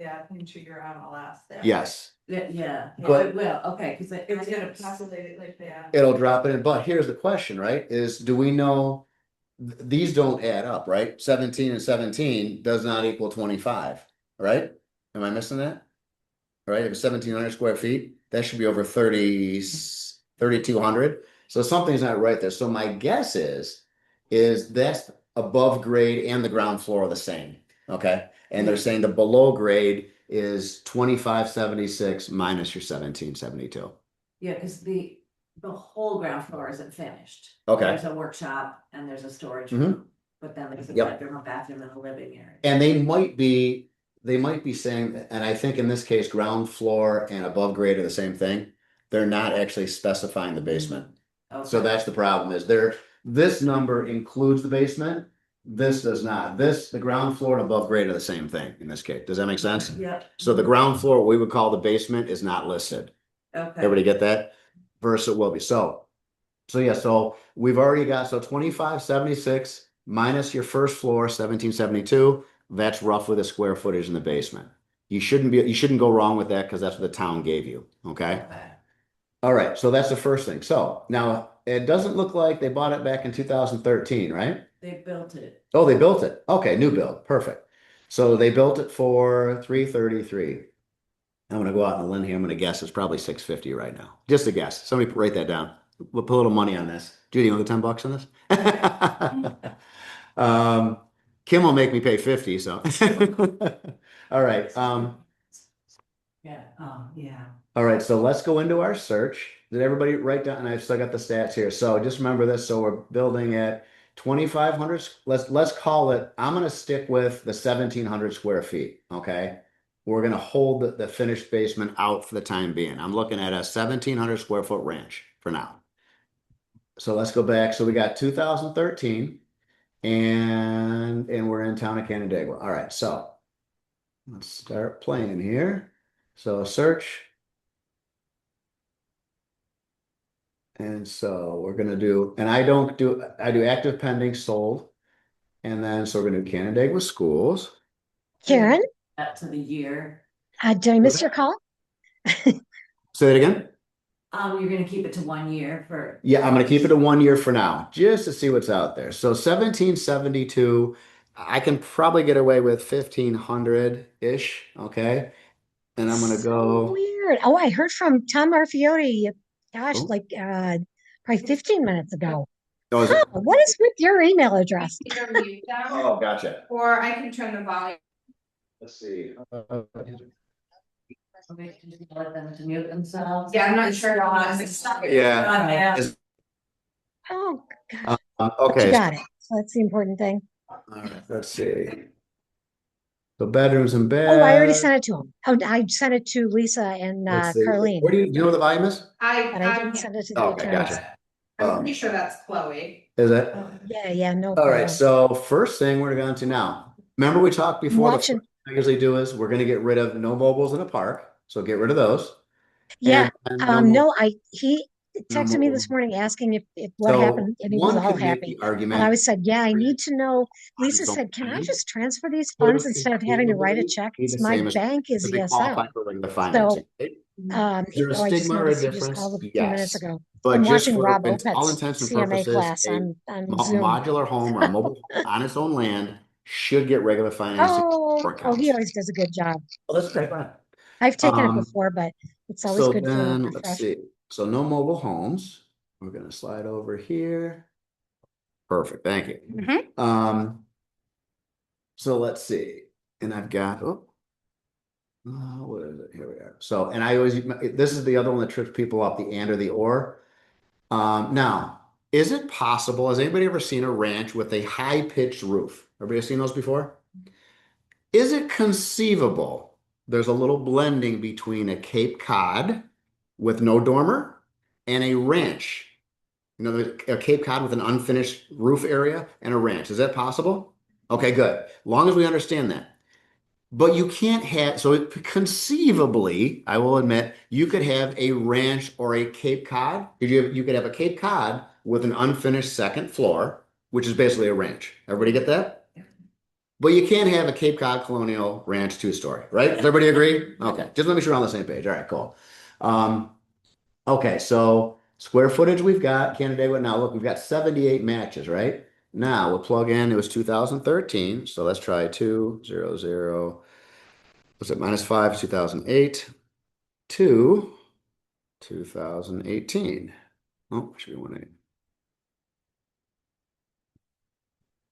Yeah, I can figure out all that stuff. Yes, Yeah, But- it will, okay, because It's gonna populate it like that. it'll drop it in, but here's the question, right? Is do we know these don't add up, right? 17 and 17 does not equal 25, right? Am I missing that? Right, if it's 1,700 square feet, that should be over 3,200. So something's not right there. So my guess is that's above grade and the ground floor are the same. Okay. And they're saying the below grade is 2576 minus your 1772. Yeah, because the whole ground floor isn't finished. Okay. There's a workshop and there's a storage Mhm. room, but then there's a Yep. bedroom, a bathroom, and a living area. And they might be saying, and I think in this case, ground floor and above grade are the same thing. They're not actually specifying the basement. So Okay. that's the problem is this number includes the basement. This does not. The ground floor and above grade are the same thing in this case. Does that make sense? Yep, So the ground floor, what we would call the basement, is not listed. okay. Everybody get that? Verse it will be. So yeah, so we've already got, so 2576 minus your first floor, 1772. That's roughly the square footage in the basement. You shouldn't go wrong with that because that's what the town gave you. Okay. Okay. All right. So that's the first thing. So now it doesn't look like they bought it back in 2013, right? They built it. Oh, they built it. Okay. New build. Perfect. So they built it for 333. I'm going to go out on a limb here. I'm going to guess it's probably 650 right now. Just a guess. Somebody write that down. We'll put a little money on this. Judy, you want the $10 on this? Kim will make me pay 50, so. All right. Yeah, oh, yeah. All right, so let's go into our search. Did everybody write down? And I've still got the stats here. So just remember this. So we're building at 2,500. Let's call it. I'm going to stick with the 1,700 square feet. Okay. We're going to hold the finished basement out for the time being. I'm looking at a 1,700 square foot ranch for now. So let's go back. So we got 2013 and we're in town of Canandaigua. All right. So let's start playing here. So search. And so we're going to do, and I do active pending sold. And then, so we're gonna do Canandaigua schools. Karen, Up to the year. did I miss your call? Say it again. You're gonna keep it to 1 year for. Yeah, I'm gonna keep it a 1 year for now, just to see what's out there. So 1772, I can probably get away with 1500-ish, okay? And I'm gonna So go. weird. Oh, I heard from Tom Marfiotti, gosh, Oh, like probably 15 minutes ago. oh, is Huh, it? what is with your email address? Either mute them, Oh, gotcha. or I can turn the volume. Let's see. Let them to mute themselves. Yeah, I'm not sure. Yeah. Is- Oh, gosh, uh, you okay. got it. So that's the important thing. All right, let's see. So bedrooms and Oh, I already beds. sent it to him. Oh, I sent it to Lisa and Let's see. Carlene, Where do you know what the volume is? but I didn't send it to the Oh, okay, attorneys. gotcha. I'm pretty sure that's Chloe. Is it? Yeah, no All right, problem. so first thing we're going to now. Remember we talked before, the Watching. first thing I usually do is we're gonna get rid of no mobiles in the park, so get rid of those. Yeah, And no mo- no, he no texted me mobile. this morning asking if what So happened, and he was one all could make happy. the And I argument. was said, yeah, I need to know. on Lisa its own said, can I time, just transfer these sort funds of instead of having to write a conceivably check? be the It's my same as bank is because they qualify ESL. for regular So, financing. Is there a I just stigma or a noticed he just difference? called a few minutes Yes. ago. But I'm just watching for Rob all Opet's intents and CMA purposes, class a on Zoom. modular home or a mobile home on its own land should get regular financing for Oh, he accounts. always does a good job. Well, that's great. Fine. I've taken it Um, before, but it's always So good for a then, let's refresh. see. So no mobile homes. We're gonna slide over here. Perfect, thank you. So let's see. And I've got, what is it? Here we are. So, and I always, this is the other one that trips people up, the and or the or. Now, is it possible, has anybody ever seen a ranch with a high-pitched roof? Everybody seen those before? Is it conceivable there's a little blending between a Cape Cod with no dormer and a ranch? You know, a Cape Cod with an unfinished roof area and a ranch. Is that possible? Okay, good. Long as we understand that. But you can't have, so conceivably, I will admit, you could have a ranch or a Cape Cod. You could have a Cape Cod with an unfinished second floor, which is basically a ranch. Everybody get that? But you can't have a Cape Cod Colonial Ranch 2-story, right? Does everybody agree? Okay, just let me sure we're on the same page. All right, cool. Okay, so square footage we've got, Canandaigua. Now look, we've got 78 matches, right? Now we'll plug in, it was 2013. So let's try 200, what's it, -5, 2008 to 2018. Oh, should be 18.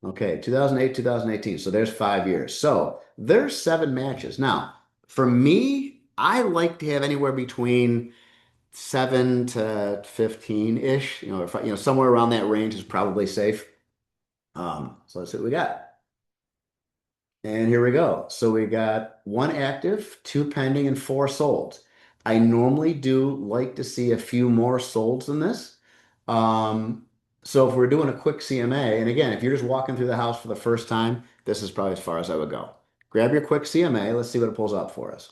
Okay, 2008, 2018. So there's 5 years. So there's 7 matches. Now, for me, I like to have anywhere between 7 to 15-ish. You know, if somewhere around that range is probably safe. So let's see what we got. And here we go. So we got 1 active, 2 pending, and 4 sold. I normally do like to see a few more solds than this. So if we're doing a quick CMA, and again, if you're just walking through the house for the first time, this is probably as far as I would go. Grab your quick CMA. Let's see what it pulls up for us.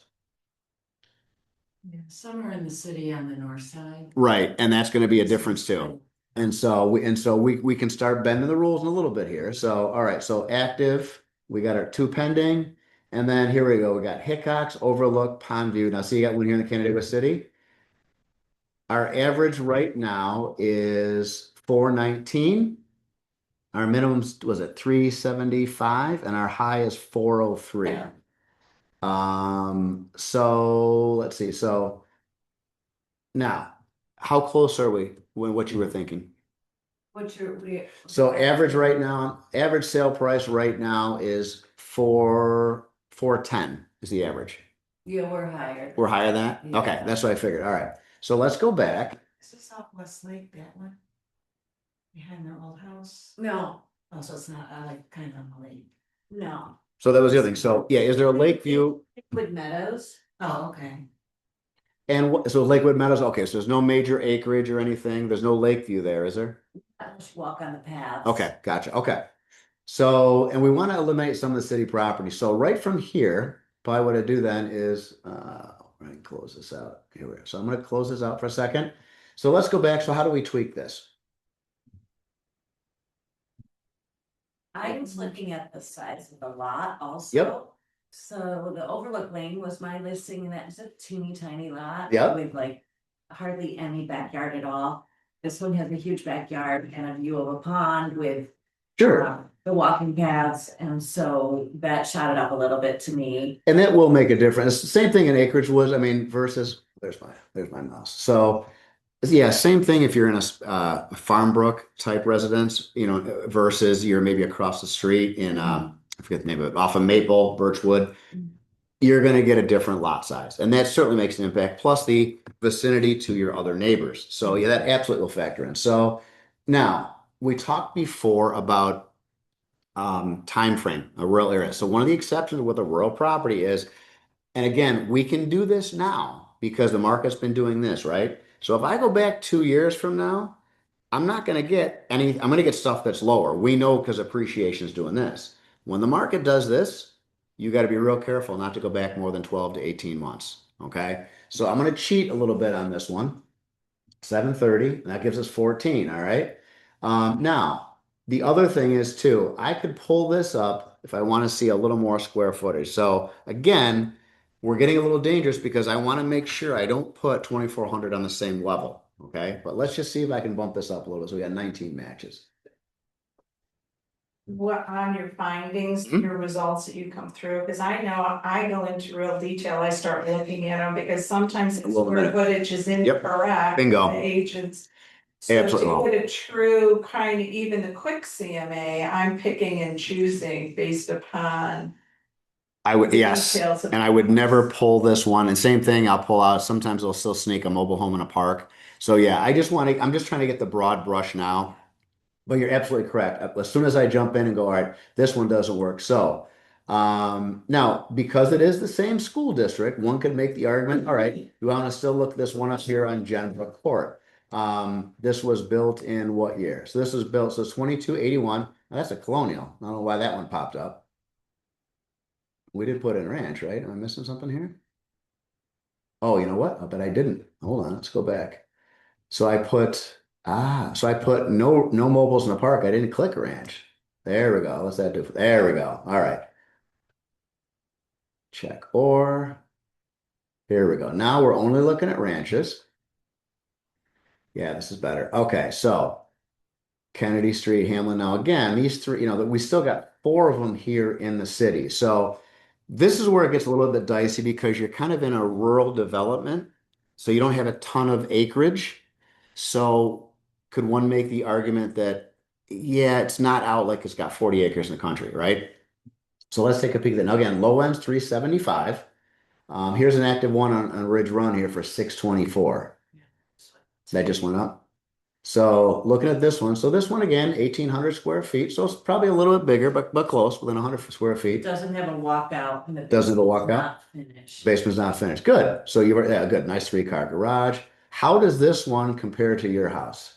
Yeah, some are in the city on the north side. Right, and that's going to be a difference too. And so we can start bending the rules in a little bit here. So all right, so active, we got our 2 pending, and then here we go. We got Hickox, Overlook, Pondview. Now see, you got one here in the Canandaigua City. Our average right now is 419. Our minimum was at 375, and our high is 403. So let's see. So now, how close are we when what you were thinking? So average right now, average sale price right now is 410 is the average. Yeah, we're higher. We're higher than that? Yeah. Okay, that's what I figured. All right. So let's go back. Is this off Westlake, that one? Behind their old house? No, Oh, so it's not, like, kind of on the lake. no. So that was the other thing. So yeah, is there a Lakeview? With Meadows? Oh, okay. And so Lakewood Meadows, okay, so there's no major acreage or anything. There's no Lakeview there, is there? I'll just walk on the path. Okay, gotcha. Okay. So, and we want to eliminate some of the city property. So right from here, probably what I do then is, let me close this out. Here we are. So I'm going to close this out for a second. So let's go back. So how do we tweak this? I was looking at the size of the lot also. Yep. So the Overlook Lane was my listing, and that was a teeny tiny lot. Yep. With like hardly any backyard at all. This one has a huge backyard and a view of a pond with the walking paths, and so that shot it up a little bit to me. And that will make a difference. Same thing in acreage was, I mean, versus, there's my mouse. So, yeah, same thing if you're in a Farmbrook type residence, you know, versus you're maybe across the street in, I forget the name of it, off of Maple, Birchwood. You're going to get a different lot size. And that certainly makes an impact, plus the vicinity to your other neighbors. So, yeah, that absolutely will factor in. So, now we talked before about time frame, a rural area. So one of the exceptions with a rural property is, and again, we can do this now because the market's been doing this, right? So if I go back 2 years from now, I'm not going to get any, I'm going to get stuff that's lower. We know because appreciation is doing this. When the market does this, you got to be real careful not to go back more than 12 to 18 months. Okay. So I'm going to cheat a little bit on this one. 730, and that gives us 14. All right. Now, the other thing is too, I could pull this up if I want to see a little more square footage. So again, we're getting a little dangerous because I want to make sure I don't put 2,400 on the same level. Okay. But let's just see if I can bump this up a little bit. So we got 19 matches. What on your findings, Mhm. your results that you come through, because I know I go into real detail, I start looking at them, because sometimes the Well, square footage is incorrect. Bingo. The agents. So Absolutely. to get a true kind of, even the quick CMA, I'm picking and choosing based upon. I would, the yes. details of- And I would never pull this one. And same thing, I'll pull out. Sometimes they'll still sneak a mobile home in a park. So yeah, I just want to, I'm just trying to get the broad brush now. But you're absolutely correct. As soon as I jump in and go, all right, this one doesn't work. So now, because it is the same school district, one could make the argument, all right, you want to still look this one up here on Jenbrook Court. This was built in what year? So this was built, so it's 2281. Now, that's a colonial. I don't know why that one popped up. We did put in ranch, right? Am I missing something here? Oh, you know what? I bet I didn't. Hold on, let's go back. So I put no mobiles in the park. I didn't click ranch. There we go. What's that do? There we go. All right. Check or here we go. Now we're only looking at ranches. Yeah, this is better. Okay, so Kennedy Street, Hamlin. Now again, these three, you know, that we still got four of them here in the city. So this is where it gets a little bit dicey because you're kind of in a rural development. So you don't have a ton of acreage. So could one make the argument that, yeah, it's not out like it's got 40 acres in the country, right? So let's take a peek at that. Now again, low end's 375. Here's an active one on Ridge Run here for 624. That just went up. So looking at this one, so this one again, 1,800 square feet. So it's probably a little bit bigger, but close, within 100 square It feet. doesn't have a walkout. And the Doesn't have a basement's walkout? not finished. Basement's not finished. Good. So you were, yeah, good. Nice 3-car garage. How does this one compare to your house?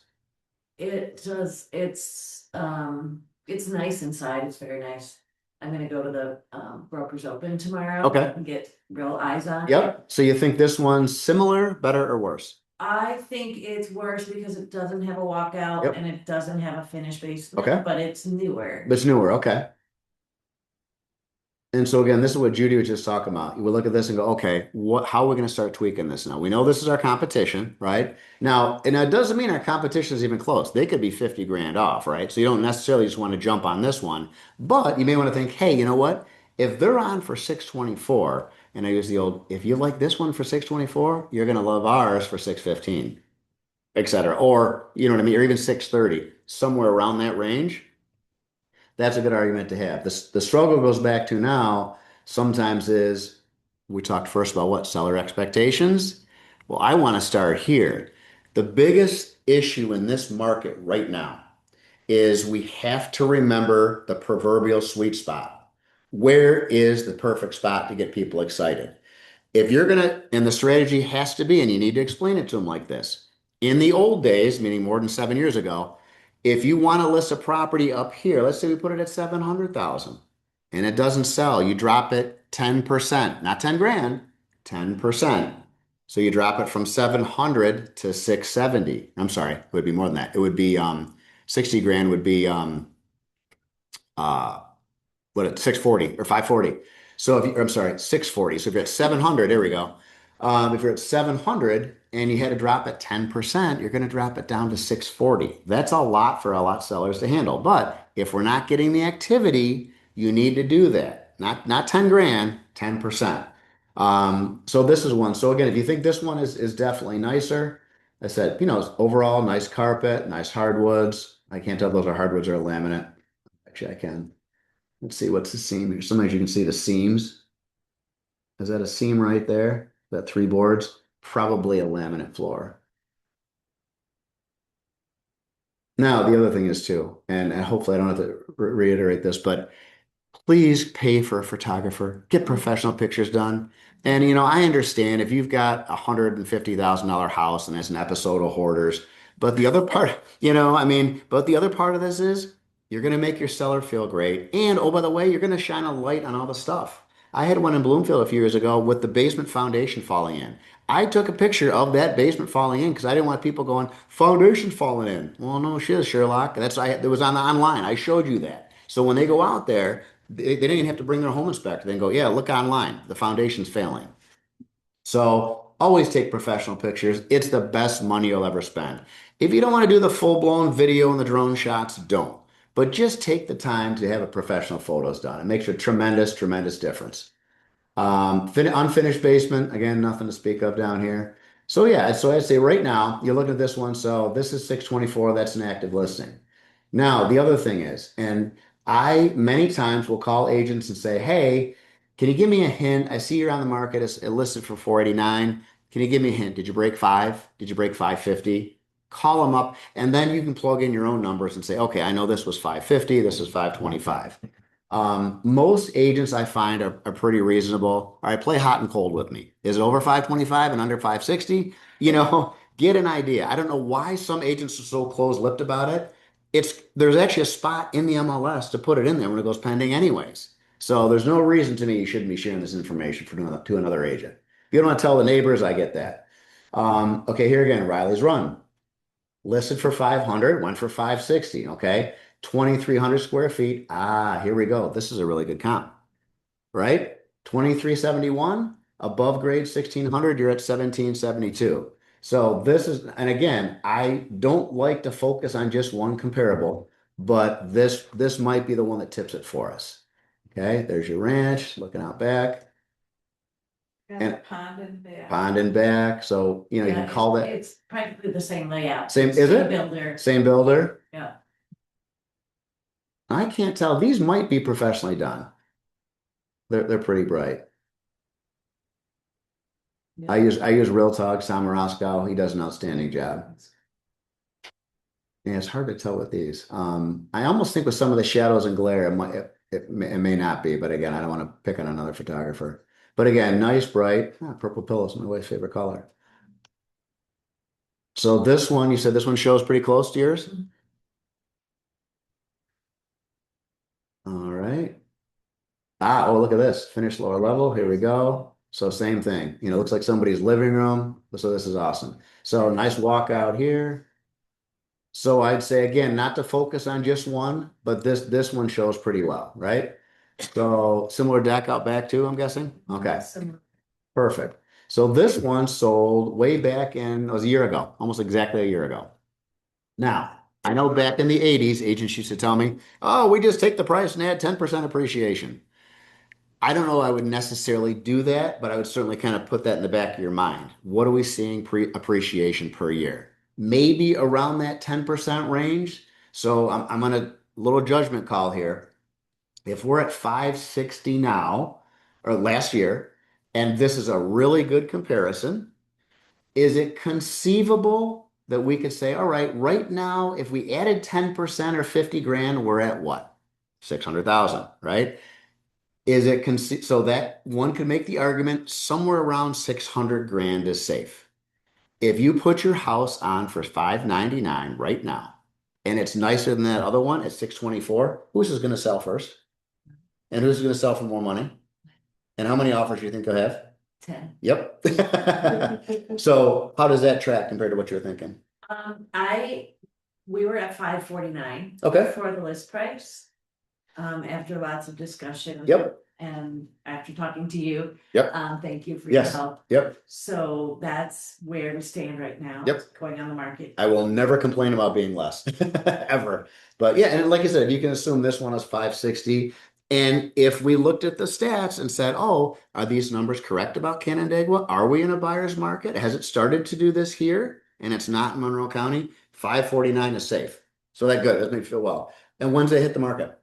It does, it's nice inside, it's very nice. I'm gonna go to the Brokers Open tomorrow. Okay. And get real eyes on it. Yep. So you think this one's similar, better, or worse? I think it's worse because it doesn't have a walkout Yep. and it doesn't have a finished basement. Okay. But it's newer. It's newer. Okay. And so again, this is what Judy was just talking about. You would look at this and go, okay, how are we going to start tweaking this now? We know this is our competition, right? Now, and it doesn't mean our competition is even close. They could be 50 grand off, right? So you don't necessarily just want to jump on this one, but you may want to think, hey, you know what? If they're on for 624, and I use the old, if you like this one for 624, you're going to love ours for 615, et cetera. Or, you know what I mean? Or even 630, somewhere around that range. That's a good argument to have. The struggle goes back to now, sometimes is, we talked first about what, seller expectations? Well, I want to start here. The biggest issue in this market right now is we have to remember the proverbial sweet spot. Where is the perfect spot to get people excited? If you're going to, and the strategy has to be, and you need to explain it to them like this. In the old days, meaning more than 7 years ago, if you want to list a property up here, let's say we put it at 700,000 and it doesn't sell, you drop it 10%, not 10 grand, 10%. So you drop it from 700 to 670. I'm sorry, it would be more than that. It would be 60 grand would be what at 640 or 540. So if you, I'm sorry, 640. So if you're at 700, there we go. If you're at 700 and you had to drop it 10%, you're going to drop it down to 640. That's a lot for a lot sellers to handle. But if we're not getting the activity, you need to do that. Not 10 grand, 10%. So this is one. So again, if you think this one is definitely nicer, I said, it's overall nice carpet, nice hardwoods. I can't tell if those are hardwoods or laminate. Actually, I can. Let's see, what's the seam here? Sometimes you can see the seams. Is that a seam right there? That 3 boards? Probably a laminate floor. Now, the other thing is too, and hopefully I don't have to reiterate this, but please pay for a photographer, get professional pictures done. And I understand if you've got $150,000 house and it's an episode of Hoarders, but the other part, but the other part of this is you're going to make your seller feel great. And oh, by the way, you're going to shine a light on all the stuff. I had one in Bloomfield a few years ago with the basement foundation falling in. I took a picture of that basement falling in because I didn't want people going, foundation falling in. Well, no shit, Sherlock. It was on the online. I showed you that. So when they go out there, they didn't even have to bring their home inspector. They can go, yeah, look online. The foundation's failing. So always take professional pictures. It's the best money you'll ever spend. If you don't want to do the full-blown video and the drone shots, don't. But just take the time to have a professional photos done. It makes a tremendous, tremendous difference. Unfinished basement, again, nothing to speak of down here. So yeah, so I'd say right now, you're looking at this one. So this is 624. That's an active listing. Now, the other thing is, and I many times will call agents and say, hey, can you give me a hint? I see you're on the market. It's listed for 489. Can you give me a hint? Did you break 5? Did you break 550? Call them up, and then you can plug in your own numbers and say, okay, I know this was 550, this is 525. Most agents I find are pretty reasonable. All right, play hot and cold with me. Is it over 525 and under 560? Get an idea. I don't know why some agents are so close-lipped about it. There's actually a spot in the MLS to put it in there when it goes pending anyways. So there's no reason to me you shouldn't be sharing this information to another agent. If you don't want to tell the neighbors, I get that. Okay, here again, Riley's Run. Listed for 500, went for 560, okay? 2,300 square feet. Here we go. This is a really good comp, right? 2,371, above grade 1,600, you're at 1,772. So this is, and again, I don't like to focus on just one comparable, but this might be the one that tips it for us. Okay, there's your ranch, looking out back. Got And- a pond in there. Pond and back, so you Yeah, can call that It's practically the same layout. Same- It's is it? Builder, same builder. yeah. I can't tell. These might be professionally done. They're pretty bright. I use Real Talk, Sam Roscoe. He does an outstanding job. Yeah, it's hard to tell with these. I almost think with some of the shadows and glare, it may not be, but again, I don't want to pick on another photographer. But again, nice, bright, purple pillows, my wife's favorite color. So this one, you said this one shows pretty close to yours? All right. Oh, look at this. Finished lower level. Here we go. So same thing. Looks like somebody's living room. So this is awesome. So nice walkout here. So I'd say again, not to focus on just one, but this one shows pretty well, right? So similar deck out back too, I'm guessing? Okay, perfect. So this one sold way back it was a year ago, almost exactly a year ago. Now, I know back in the 80s, agents used to tell me, oh, we just take the price and add 10% appreciation. I don't know I would necessarily do that, but I would certainly kind of put that in the back of your mind. What are we seeing appreciation per year? Maybe around that 10% range. So I'm on a little judgment call here. If we're at 560 now, or last year, and this is a really good comparison, is it conceivable that we could say, all right now, if we added 10% or 50 grand, we're at what? 600,000, right? Is it so that one could make the argument somewhere around 600 grand is safe. If you put your house on for 599 right now, and it's nicer than that other one at 624, who's is going to sell first? And who's going to sell for more money? And how many offers do you think you'll have? 10. Yep. So how does that track compared to what you're thinking? We were at 549. Okay. For the list price. after lots of discussion. Yep, And after talking to you. Yep. Thank you for your yes, help. yep. So that's where we stand right now. Yep. It's going on the market. I will never complain about being less, ever. But yeah, and like I said, you can assume this one is 560. And if we looked at the stats and said, oh, are these numbers correct about Canandaigua? Are we in a buyer's market? Has it started to do this here? And it's not in Monroe County? 549 is safe. So that good. That makes me feel well. And when's they hit the market?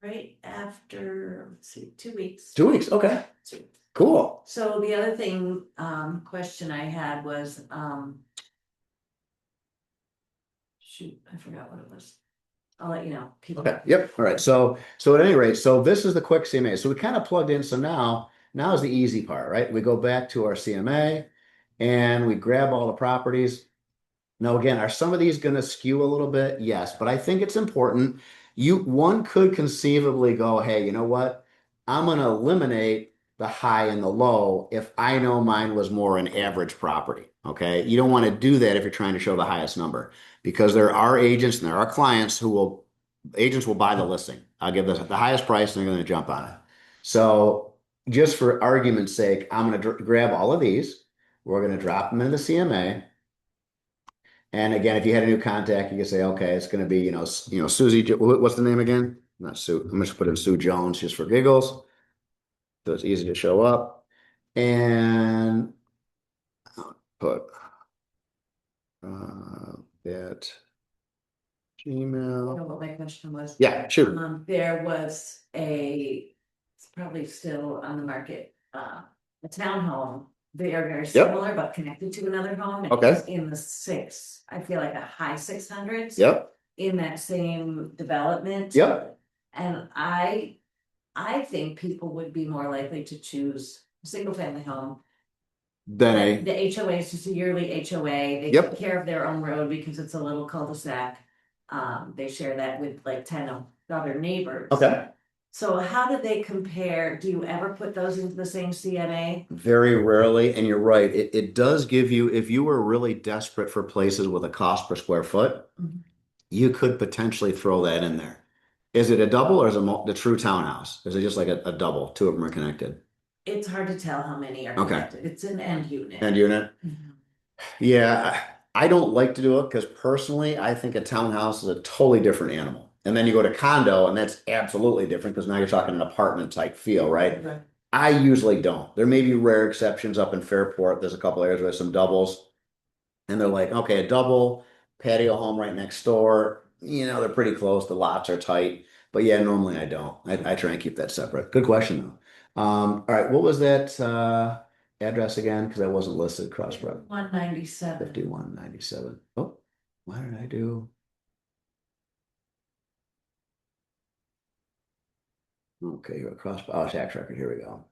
Right after, let's see, 2 weeks. 2 weeks. Okay. Cool. So the other thing, question I had was, shoot, I forgot what it was. I'll let you know. Keep Okay. Yep. All right. So at any rate, so this is the quick CMA. So we kind of plugged in. So now is the easy part, right? We go back to our CMA and we grab all the properties. Now, again, are some of these going to skew a little bit? Yes, but I think it's important. One could conceivably go, hey, you know what? I'm going to eliminate the high and the low if I know mine was more an average property. Okay. You don't want to do that if you're trying to show the highest number because there are agents and there are clients agents will buy the listing. I'll give the highest price and they're going to jump on it. So just for argument's sake, I'm going to grab all of these. We're going to drop them into the CMA. And again, if you had a new contact, you could say, okay, it's going to be, Susie, what's the name again? Not Sue. I'm just put in Sue Jones just for giggles. So it's easy to show up. And I'll put that I don't know Gmail. what my question was. Yeah, shoot. There was it's probably still on the market, a townhome. They are very similar, but connected to another home. and Okay. it's in the I feel like a high 600s. Yep. In that same development. Yep. And I think people would be more likely to choose a single family home. Then The HOA is just a yearly HOA. They Yep. take care of their own road because it's a little cul-de-sac. They share that with like 10 other neighbors. Okay. So how do they compare? Do you ever put those into the same CMA? Very rarely, and you're right. It does give you, if you were really desperate for places with a cost per square foot, Mhm. you could potentially throw that in there. Is it a double or is it the true townhouse? Is it just like a double? Two of them are connected. It's hard to tell how many are Okay. connected. It's an end unit. End unit? Mhm. Yeah, I don't like to do it because personally, I think a townhouse is a totally different animal. And then you go to condo, and that's absolutely different because now you're talking an apartment type feel, right? Okay. I usually don't. There may be rare exceptions up in Fairport. There's a couple areas where there's some doubles, and they're like, okay, a double patio home right next door. They're pretty close. The lots are tight, but yeah, normally I don't. I try and keep that separate. Good question though. All right, what was that address again? Because I wasn't listed. Crossroad 197. 5197. Oh, why did I do? Okay, you're across. Oh, tax record. Here we go.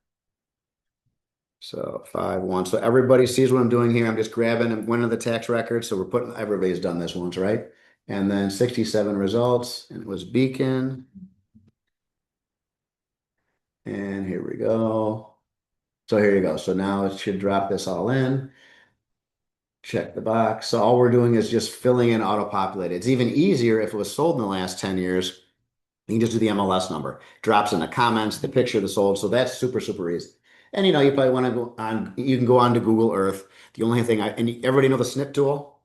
So 5-1. So everybody sees what I'm doing here. I'm just grabbing one of the tax records. So everybody's done this once, right? And then 67 results, and it was Beacon. And here we go. So here you go. So now it should drop this all in. Check the box. So all we're doing is just filling in auto-populated. It's even easier if it was sold in the last 10 years. You can just do the MLS number. Drops in the comments, the picture of the sold. So that's super, super easy. And you probably want to go on, you can go on to Google Earth. The only thing everybody know the snip tool?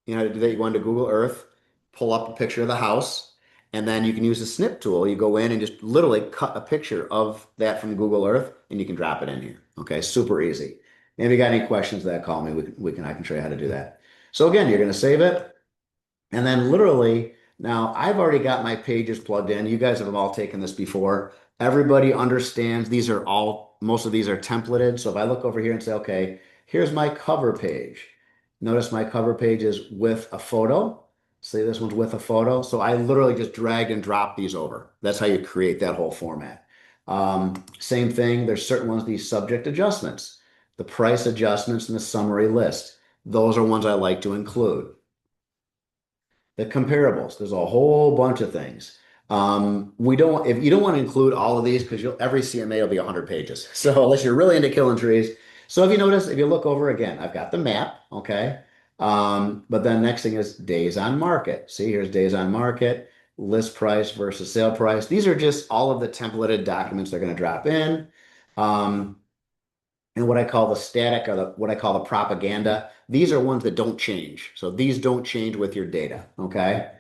You know, that you go into Google Earth, pull up a picture of the house, and then you can use the snip tool. You go in and just literally cut a picture of that from Google Earth and you can drop it in here. Okay, super easy. And if you got any questions that call me, I can show you how to do that. So again, you're going to save it. And then literally, now I've already got my pages plugged in. You guys have all taken this before. Everybody understands most of these are templated. So if I look over here and say, okay, here's my cover page. Notice my cover page is with a photo. Say this one's with a photo. So I literally just dragged and dropped these over. That's how you create that whole format. Same thing. There's certain ones, these subject adjustments, the price adjustments and the summary list. Those are ones I like to include. The comparables, there's a whole bunch of things. If you don't want to include all of these because every CMA will be 100 pages. So unless you're really into killing trees. So if you look over again, I've got the map, okay? But then next thing is days on market. See, here's days on market. list price versus sale price. These are just all of the templated documents they're going to drop in. And what I call the static or what I call the propaganda. These are ones that don't change. So these don't change with your data. Okay.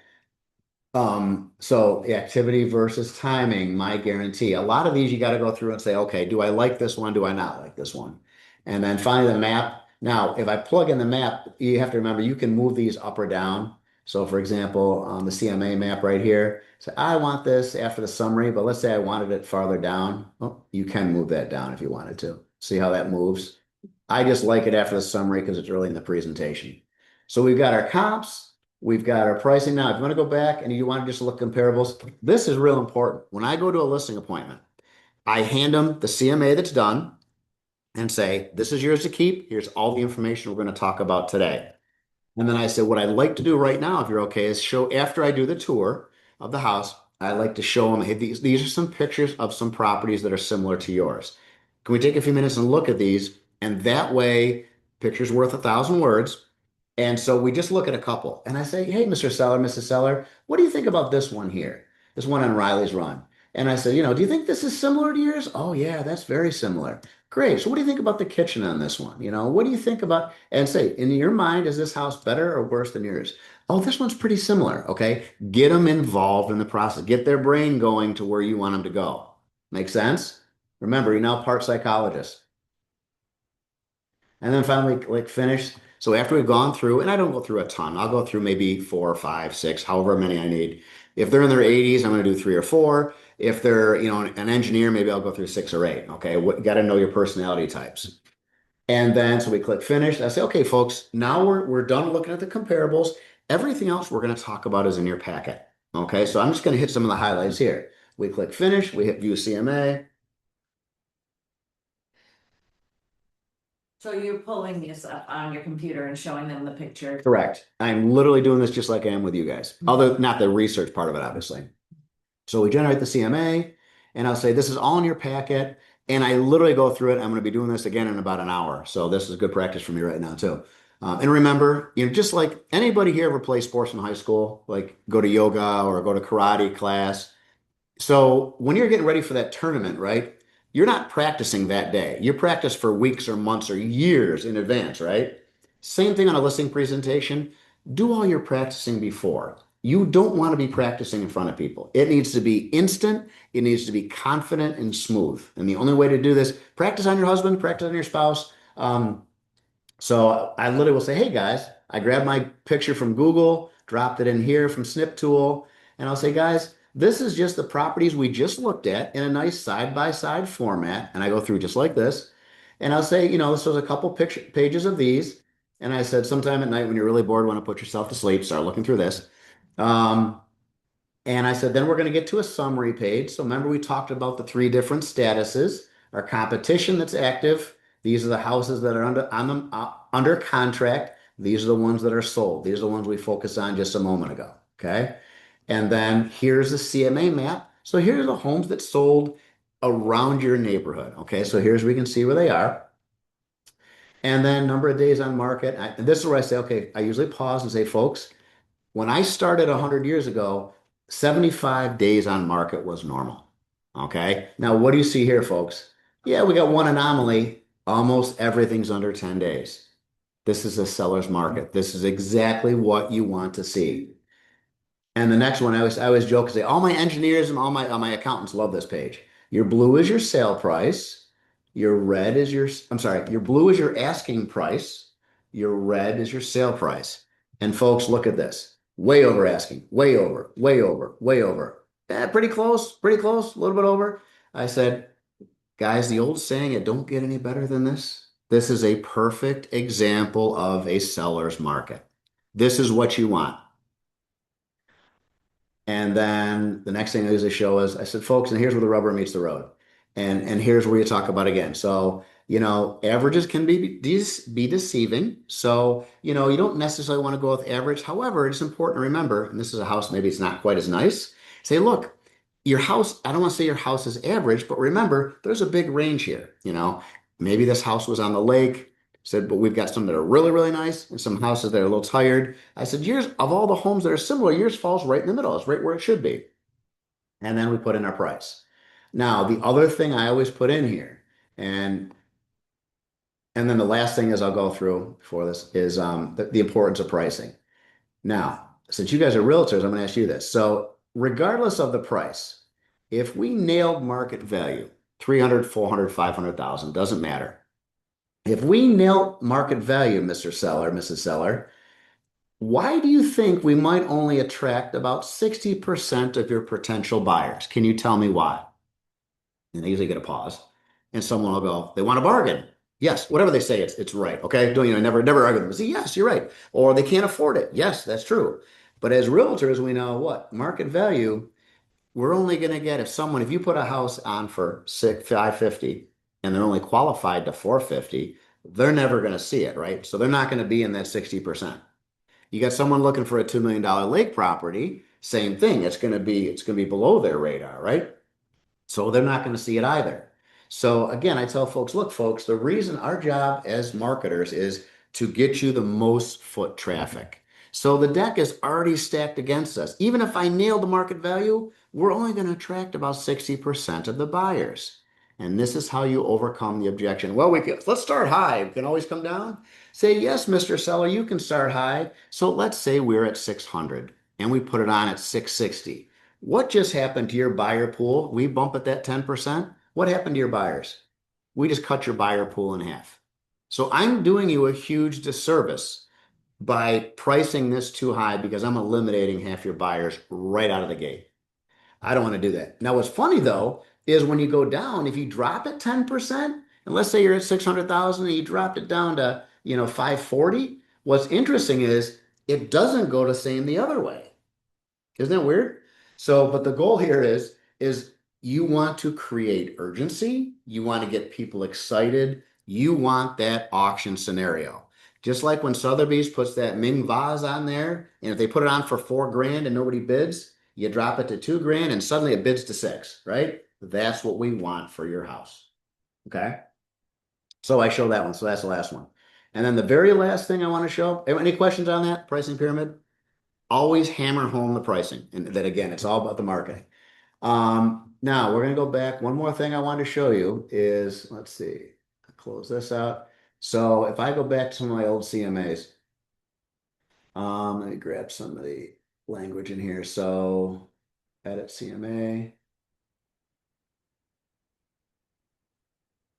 So the activity versus timing, my guarantee. A lot of these you got to go through and say, okay, do I like this one? Do I not like this one? And then finally the map. Now, if I plug in the map, you have to remember you can move these up or down. So for example, on the CMA map right here, so I want this after the summary, but let's say I wanted it farther down. Well, you can move that down if you wanted to. See how that moves? I just like it after the summary because it's early in the presentation. So we've got our comps. We've got our pricing now. If you want to go back and you want to just look comparables, this is real important. When I go to a listing appointment, I hand them the CMA that's done and say, this is yours to keep. Here's all the information we're going to talk about today. And then I said, what I'd like to do right now, if you're okay, is show after I do the tour of the house, I like to show them, hey, these are some pictures of some properties that are similar to yours. Can we take a few minutes and look at these? And that way, picture's worth 1,000 words. And so we just look at a couple and I say, hey, Mr. Seller, Mrs. Seller, what do you think about this one here? This one on Riley's Run. And I said, do you think this is similar to yours? Oh yeah, that's very similar. Great. So what do you think about the kitchen on this one? What do you think about, and say, in your mind, is this house better or worse than yours? Oh, this one's pretty similar. Okay. Get them involved in the process. Get their brain going to where you want them to go. Make sense? Remember, you're now part psychologist. And then finally, like finish. So after we've gone through, and I don't go through a ton, I'll go through maybe 4 or 5, 6, however many I need. If they're in their 80s, I'm going to do 3 or 4. If they're, an engineer, maybe I'll go through 6 or 8. Okay. Got to know your personality types. And then, so we click finish. I say, okay, folks, now we're done looking at the comparables. Everything else we're going to talk about is in your packet. Okay. So I'm just going to hit some of the highlights here. We click finish. We hit view CMA. So you're pulling this up on your computer and showing them the picture. Correct. I'm literally doing this just like I am with you guys. Although not the research part of it, obviously. So we generate the CMA and I'll say, this is all in your packet. And I literally go through it. I'm going to be doing this again in about an hour. So this is good practice for me right now too. And remember, just like anybody here ever play sports in high school, like go to yoga or go to karate class. So when you're getting ready for that tournament, right? You're not practicing that day. You practice for weeks or months or years in advance, right? Same thing on a listing presentation. Do all your practicing before. You don't want to be practicing in front of people. It needs to be instant. It needs to be confident and smooth. And the only way to do this, practice on your husband, practice on your spouse. So I literally will say, hey guys, I grabbed my picture from Google, dropped it in here from Snip Tool, and I'll say, guys, this is just the properties we just looked at in a nice side-by-side format. And I go through just like this. And I'll say, this was a couple pages of these. And I said, sometime at night when you're really bored, want to put yourself to sleep, start looking through this. And I said, then we're going to get to a summary page. So remember, we talked about the 3 different statuses. Our competition that's active. These are the houses that are under contract. These are the ones that are sold. These are the ones we focused on just a moment ago. Okay. And then here's the CMA map. So here's the homes that sold around your neighborhood. Okay, so here's where we can see where they are. And then number of days on market. And this is where I say, okay, I usually pause and say, folks, when I started 100 years ago, 75 days on market was normal. Okay, now what do you see here, folks? Yeah, we got one anomaly. Almost everything's under 10 days. This is a seller's market. This is exactly what you want to see. And the next one, I always joke and say, all my engineers and all my accountants love this page. Your blue is your sale price. Your red is your blue is your asking price. Your red is your sale price. And folks, look at this. Way over asking, way over, way over, way over. Pretty close, a little bit over. I said, guys, the old saying, it don't get any better than this. This is a perfect example of a seller's market. This is what you want. And then the next thing I usually show is, I said, folks, and here's where the rubber meets the road. And here's where you talk about again. So, averages can be deceiving. So, you don't necessarily want to go with average. However, it's important to remember, and this is a house, maybe it's not quite as nice. Say, look, your house, I don't want to say your house is average, but remember, there's a big range here. Maybe this house was on the lake. Said, but we've got some that are really, really nice and some houses that are a little tired. I said, yours, of all the homes that are similar, yours falls right in the middle. It's right where it should be. And then we put in our price. Now, the other thing I always put in here, and then the last thing is I'll go through before this is the importance of pricing. Now, since you guys are realtors, I'm going to ask you this. So, regardless of the price, if we nailed market value, 300, 400, 500,000, doesn't matter. If we nail market value, Mr. Seller, Mrs. Seller, why do you think we might only attract about 60% of your potential buyers? Can you tell me why? And they usually get a pause. And someone will go, they want a bargain. Yes, whatever they say, it's right. Okay. Don't never argue with them. Say, yes, you're right. Or they can't afford it. Yes, that's true. But as realtors, we know what? Market value, we're only going to get if you put a house on for 550 and they're only qualified to 450, they're never going to see it, right? So they're not going to be in that 60%. You got someone looking for a $2 million lake property, same thing. It's going to be below their radar, right? So they're not going to see it either. So again, I tell folks, look, folks, the reason our job as marketers is to get you the most foot traffic. So the deck is already stacked against us. Even if I nail the market value, we're only going to attract about 60% of the buyers. And this is how you overcome the objection. Well, let's start high. We can always come down. Say, yes, Mr. Seller, you can start high. So let's say we're at 600 and we put it on at 660. What just happened to your buyer pool? We bump at that 10%. What happened to your buyers? We just cut your buyer pool in half. So I'm doing you a huge disservice by pricing this too high because I'm eliminating half your buyers right out of the gate. I don't want to do that. Now, what's funny though, is when you go down, if you drop it 10%, and let's say you're at 600,000 and you dropped it down to, 540, what's interesting is it doesn't go the same the other way. Isn't that weird? So, but the goal here is you want to create urgency. You want to get people excited. You want that auction scenario. Just like when Sotheby's puts that Ming vase on there, and if they put it on for $4,000 and nobody bids, you drop it to $2,000 and suddenly it bids to $6,000, right? That's what we want for your house. Okay. So I show that one. So that's the last one. And then the very last thing I want to show, any questions on that pricing pyramid? Always hammer home the pricing. And that again, it's all about the marketing. Now we're going to go back. One more thing I wanted to show you is, let's see, close this out. So if I go back to some of my old CMAs, let me grab some of the language in here. So edit CMA.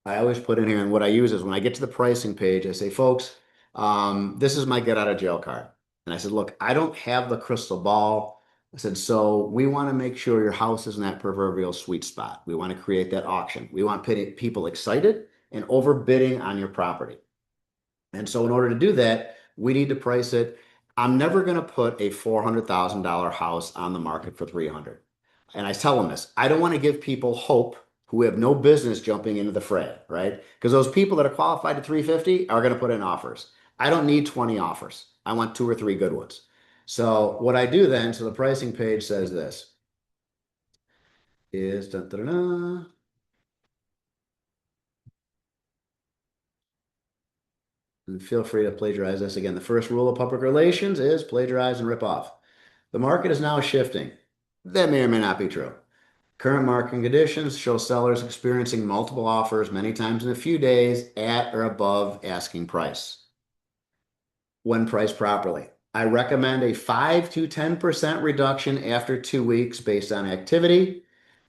I always put in here, and what I use is when I get to the pricing page, I say, folks, this is my get out of jail card. And I said, look, I don't have the crystal ball. I said, so we want to make sure your house is in that proverbial sweet spot. We want to create that auction. We want people excited and overbidding on your property. And so in order to do that, we need to price it. I'm never going to put a $400,000 house on the market for $300,000. And I tell them this, I don't want to give people hope who have no business jumping into the fray, right? Because those people that are qualified to $350,000 are going to put in offers. I don't need 20 offers. I want 2 or 3 good ones. So what I do then, so the pricing page says this is da, da, da, da. And feel free to plagiarize this again. The first rule of public relations is plagiarize and rip off. The market is now shifting. That may or may not be true. Current market conditions show sellers experiencing multiple offers many times in a few days at or above asking price. When priced properly, I recommend a 5 to 10% reduction after 2 weeks based on activity.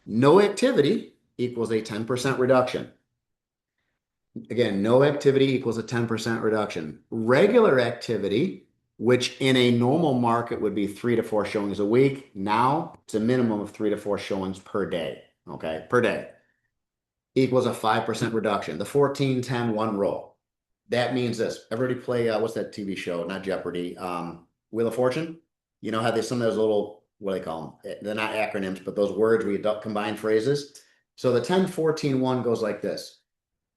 No activity equals a 10% reduction. Again, no activity equals a 10% reduction. Regular activity, which in a normal market would be 3 to 4 showings a week, now it's a minimum of 3 to 4 showings per day, okay, per day, equals a 5% reduction. The 14-10-1 rule. That means this. Everybody play, what's that TV show? Not Jeopardy. Wheel of Fortune. You know how there's some of those little, what do they call them? They're not acronyms, but those words where you combine phrases. So the 10-14-1 goes like this.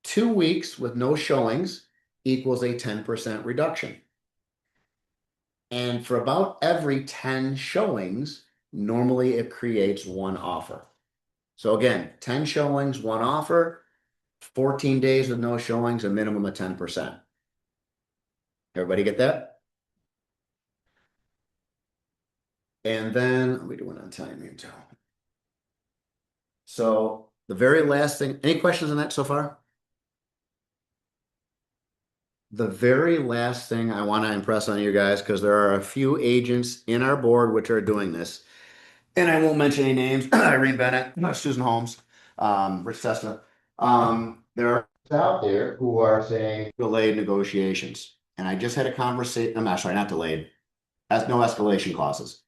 2 weeks with no showings equals a 10% reduction. And for about every 10 showings, normally it creates 1 offer. So again, 10 showings, 1 offer, 14 days with no showings, a minimum of 10%. Everybody get that? And then, what are we doing on time here, Joe? So the very last thing, any questions on that so far? The very last thing I want to impress on you guys, because there are a few agents in our board which are doing this, and I won't mention any names, Irene Bennett, Susan Holmes, Rich Testa. There are out there who are saying delayed negotiations. And I just had a conversation, I'm not sorry, not delayed, as no escalation clauses.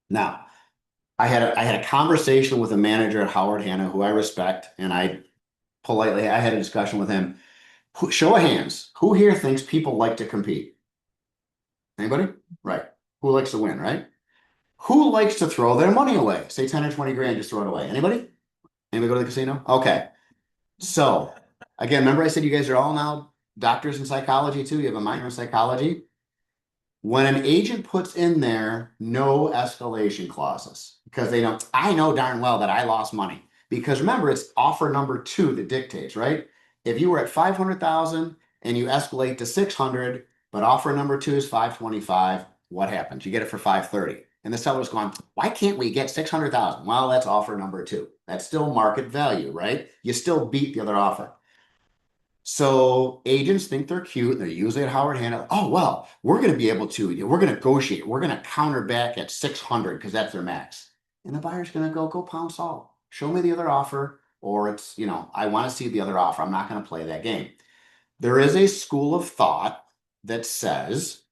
Now, I had a conversation with a manager at Howard Hanna who I respect, and I had a discussion with him. Show of hands, who here thinks people like to compete? Anybody? Right. Who likes to win, right? Who likes to throw their money away? Say 10 or 20 grand, just throw it away. Anybody? Anybody go to the casino? Okay. So again, remember I said you guys are all now doctors in psychology too. You have a minor in psychology. When an agent puts in there no escalation clauses, because they don't, I know darn well that I lost money. Because remember, it's offer number 2 that dictates, right? If you were at 500,000 and you escalate to 600, but offer number 2 is 525, what happens? You get it for 530. And the seller's going, why can't we get 600,000? Well, that's offer number 2. That's still market value, right? You still beat the other offer. So agents think they're cute. They're usually at Howard Hanna. Oh, well, we're going to be able to, we're going to negotiate. We're going to counter back at 600 because that's their max. And the buyer's going to go pound salt. Show me the other offer, or it's, I want to see the other offer. I'm not going to play that game. There is a school of thought that says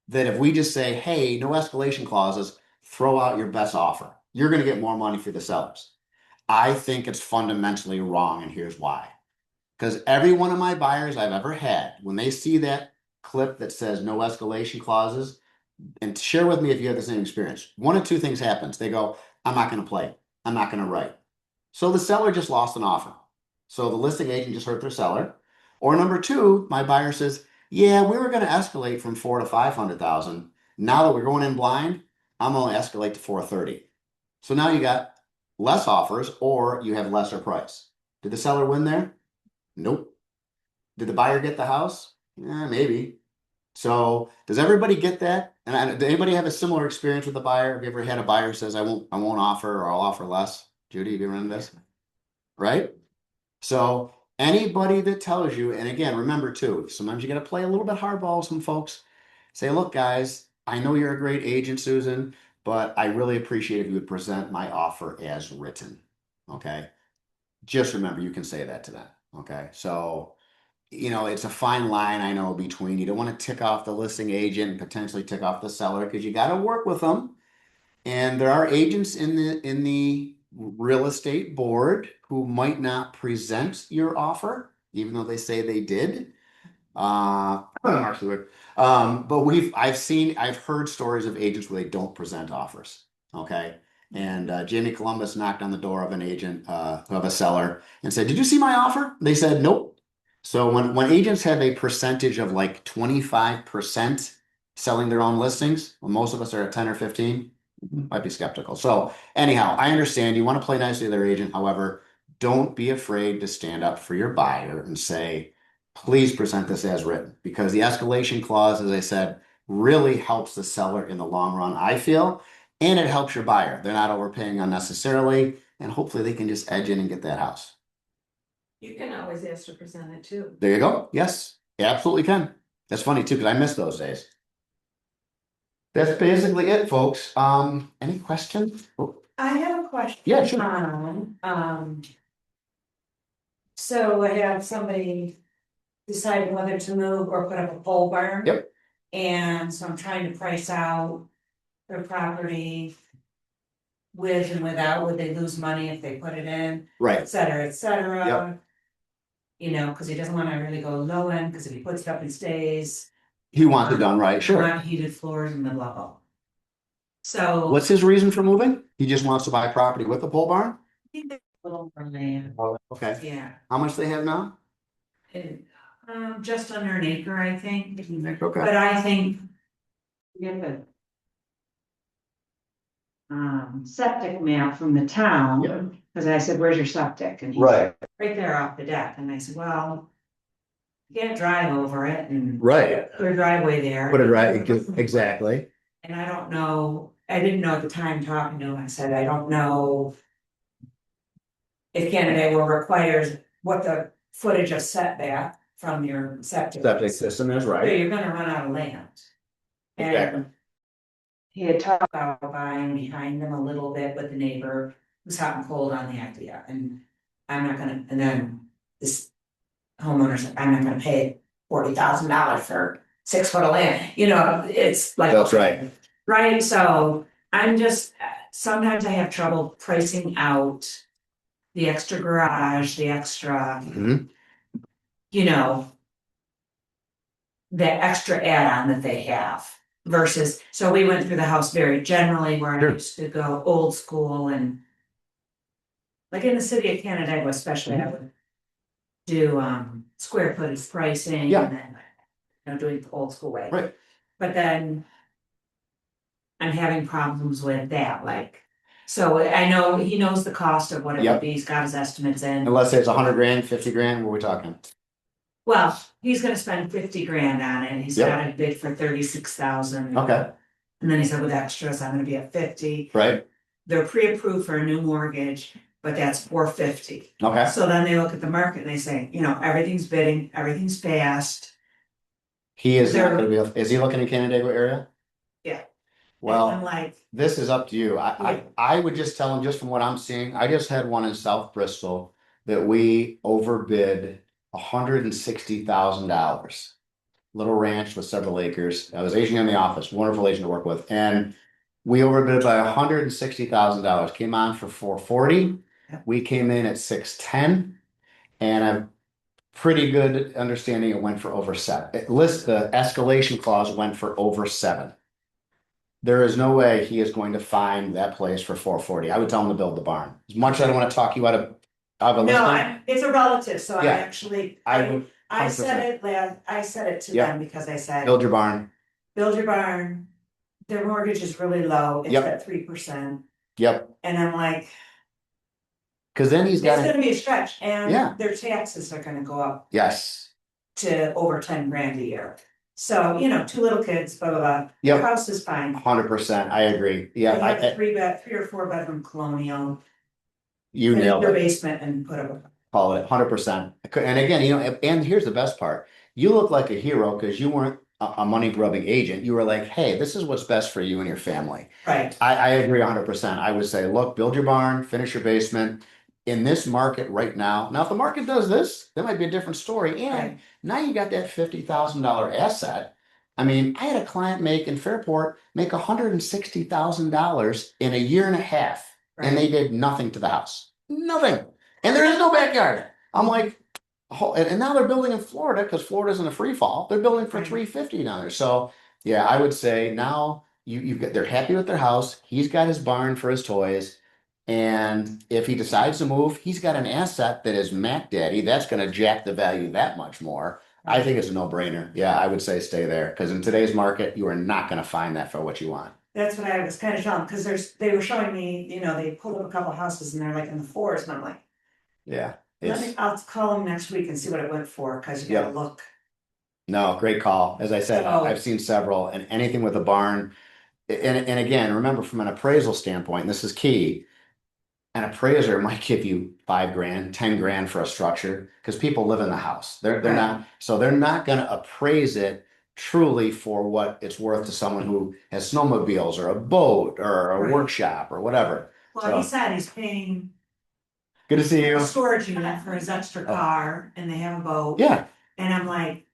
that if we just say, hey, no escalation clauses, throw out your best offer, you're going to get more money for the sellers. I think it's fundamentally wrong, and here's why. Because every one of my buyers I've ever had, when they see that clip that says no escalation clauses, and share with me if you have the same experience, one of 2 things happens. They go, I'm not going to play. I'm not going to write. So the seller just lost an offer. So the listing agent just hurt their seller. Or number 2, my buyer says, yeah, we were going to escalate from 4 to 500,000. Now that we're going in blind, I'm going to escalate to 430. So now you got less offers, or you have lesser price. Did the seller win there? Nope. Did the buyer get the house? Maybe. So does everybody get that? And does anybody have a similar experience with the buyer? Have you ever had a buyer who says, I won't offer, or I'll offer less? Judy, have you ever done this? Right? So anybody that tells you, and again, remember too, sometimes you got to play a little bit hardball with some folks. Say, look, guys, I know you're a great agent, Susan, but I really appreciate if you would present my offer as written. Okay. Just remember, you can say that to them. Okay. So, it's a fine line, I know, between you don't want to tick off the listing agent and potentially tick off the seller, because you got to work with them. And there are agents in the real estate board who might not present your offer, even though they say they did. But I've heard stories of agents where they don't present offers. Okay. And Jamie Columbus knocked on the door of an agent, of a seller, and said, did you see my offer? They said, nope. So when agents have a percentage of like 25% selling their own listings, when most of us are at 10 or 15, might be skeptical. So anyhow, I understand you want to play nicely with their agent. However, don't be afraid to stand up for your buyer and say, please present this as written, because the escalation clause, as I said, really helps the seller in the long run, I feel, and it helps your buyer. They're not overpaying unnecessarily, and hopefully they can just edge in and get that house. You can always ask to present it too. There you go. Yes, you absolutely can. That's funny too, because I miss those days. That's basically it, folks. Any questions? Oh, I have a question. yeah, sure. So I have somebody deciding whether to move or put up a pole barn. Yep. And so I'm trying to price out their property with and without, would they lose money if they put it in, Right. et cetera, et cetera. Yep. Cause he doesn't wanna really go low end, cause if he puts it up and stays. He wants it done right. Sure. Not heated floors and the blah blah. So. What's his reason for moving? He just wants to buy property with a pole barn? Little land, Okay. yeah. How much they have now? Just under an acre, I think. Okay. But I think. Get the. Septic map from the town. Yeah. Cause I said, where's your septic? And he said, Right. right there off the deck, and I said, well. You can't drive over it and. Right. Put a driveway there. Put it right, exactly. And I don't know, I didn't know at the time talking to him, I said, I don't know. If Canada requires what the footage of setback from your septic. Septic system is So right. you're gonna run out of land. Exactly. And he had talked about buying behind them a little bit, but the neighbor was hot and cold on the idea, and I'm not gonna, and then this homeowner said, I'm not gonna pay $40,000 for 6 foot of land, you know, it's like. That's right. Right, so I'm just, sometimes I have trouble pricing out the extra garage, the extra, Mhm. you know, the extra add-on that they have versus, so we went through the house very generally where I Sure. used to go old school and like in the city of Canandaigua especially, I would do square footage pricing Yeah. and then, you know, doing the old school way. Right. But then I'm having problems with that, like, so I know he knows the cost of what it Yep. would be, he's got his estimates in. And let's say it's 100 grand, 50 grand, what are we talking? Well, he's gonna spend 50 grand on it, and he's Yep. got it bid for 36,000. Okay, And then he said with extras, I'm gonna be at 50, right, they're pre-approved for a new mortgage, but that's 450. okay. So then they look at the market and they say, you know, everything's bidding, everything's fast. He is not They're- gonna be, is he looking in Canandaigua area? Yeah. Well. And I'm like, This is up to you. Yeah. I would just tell him, just from what I'm seeing, I just had one in South Bristol that we overbid $160,000. Little ranch with several acres. I was aging in the office, wonderful agent to work with, and we overbid by $160,000. Came on for 440. Yeah. We came in at 610, and I'm pretty good understanding it went for over 7. The escalation clause went for over 7. There is no way he is going to find that place for 440. I would tell him to build the barn. As much as I don't want to talk you out of a no, listing, it's a relative, so I Yeah. actually, I would I said it, I said it to Yeah. them because I said, build your barn. build your barn. Their mortgage is really low, it's Yep. at 3%, Yep. and I'm like, Because then he's it's got gonna be a stretch, Yeah. and their taxes are gonna go up yes. to over 10 grand a year. So, you know, 2 little kids, blah, blah, blah, the Yep. house is fine. 100%. I agree. They Yeah. have a 3 or 4 bedroom colonial, You finish nailed their it. basement and put a. Call it 100%. And again, and here's the best part. You look like a hero because you weren't a money grubbing agent. You were like, hey, this is what's best for you and your family. Right, I agree 100%. I would say, look, build your barn, finish your basement. In this market right now, if the market does this, that might be a different story. And right, now you got that $50,000 asset. I mean, I had a client in Fairport make $160,000 in a year and a half, and they did nothing to the house, nothing, and there is no backyard. I'm like, oh, and now they're building in Florida because Florida isn't a free fall. They're building for Right. $350 down there. So yeah, I would say now you've got, they're happy with their house. He's got his barn for his toys. And if he decides to move, he's got an asset that is Mac Daddy. That's going to jack the value that much more. I think it's a no-brainer. Yeah, I would say stay there because in today's market, you are not going to find that for what you want. That's what I was kind of telling, because they were showing me, you know, they pulled up a couple houses and they're like in the forest, and I'm like, Yeah, I'll call them next week and see what it went for, because you gotta look. no, great call. As I said, So- I've seen several, and anything with a barn. And again, remember from an appraisal standpoint, this is key. An appraiser might give you 5 grand, 10 grand for a structure because people live in the house. They're Right. not, so they're not going to appraise it truly for what it's worth to someone who has snowmobiles or a boat or a Right. workshop or whatever. Well, he said he's paying Good to see you. a storage unit for his extra car, and they have a boat. Yeah, And I'm like,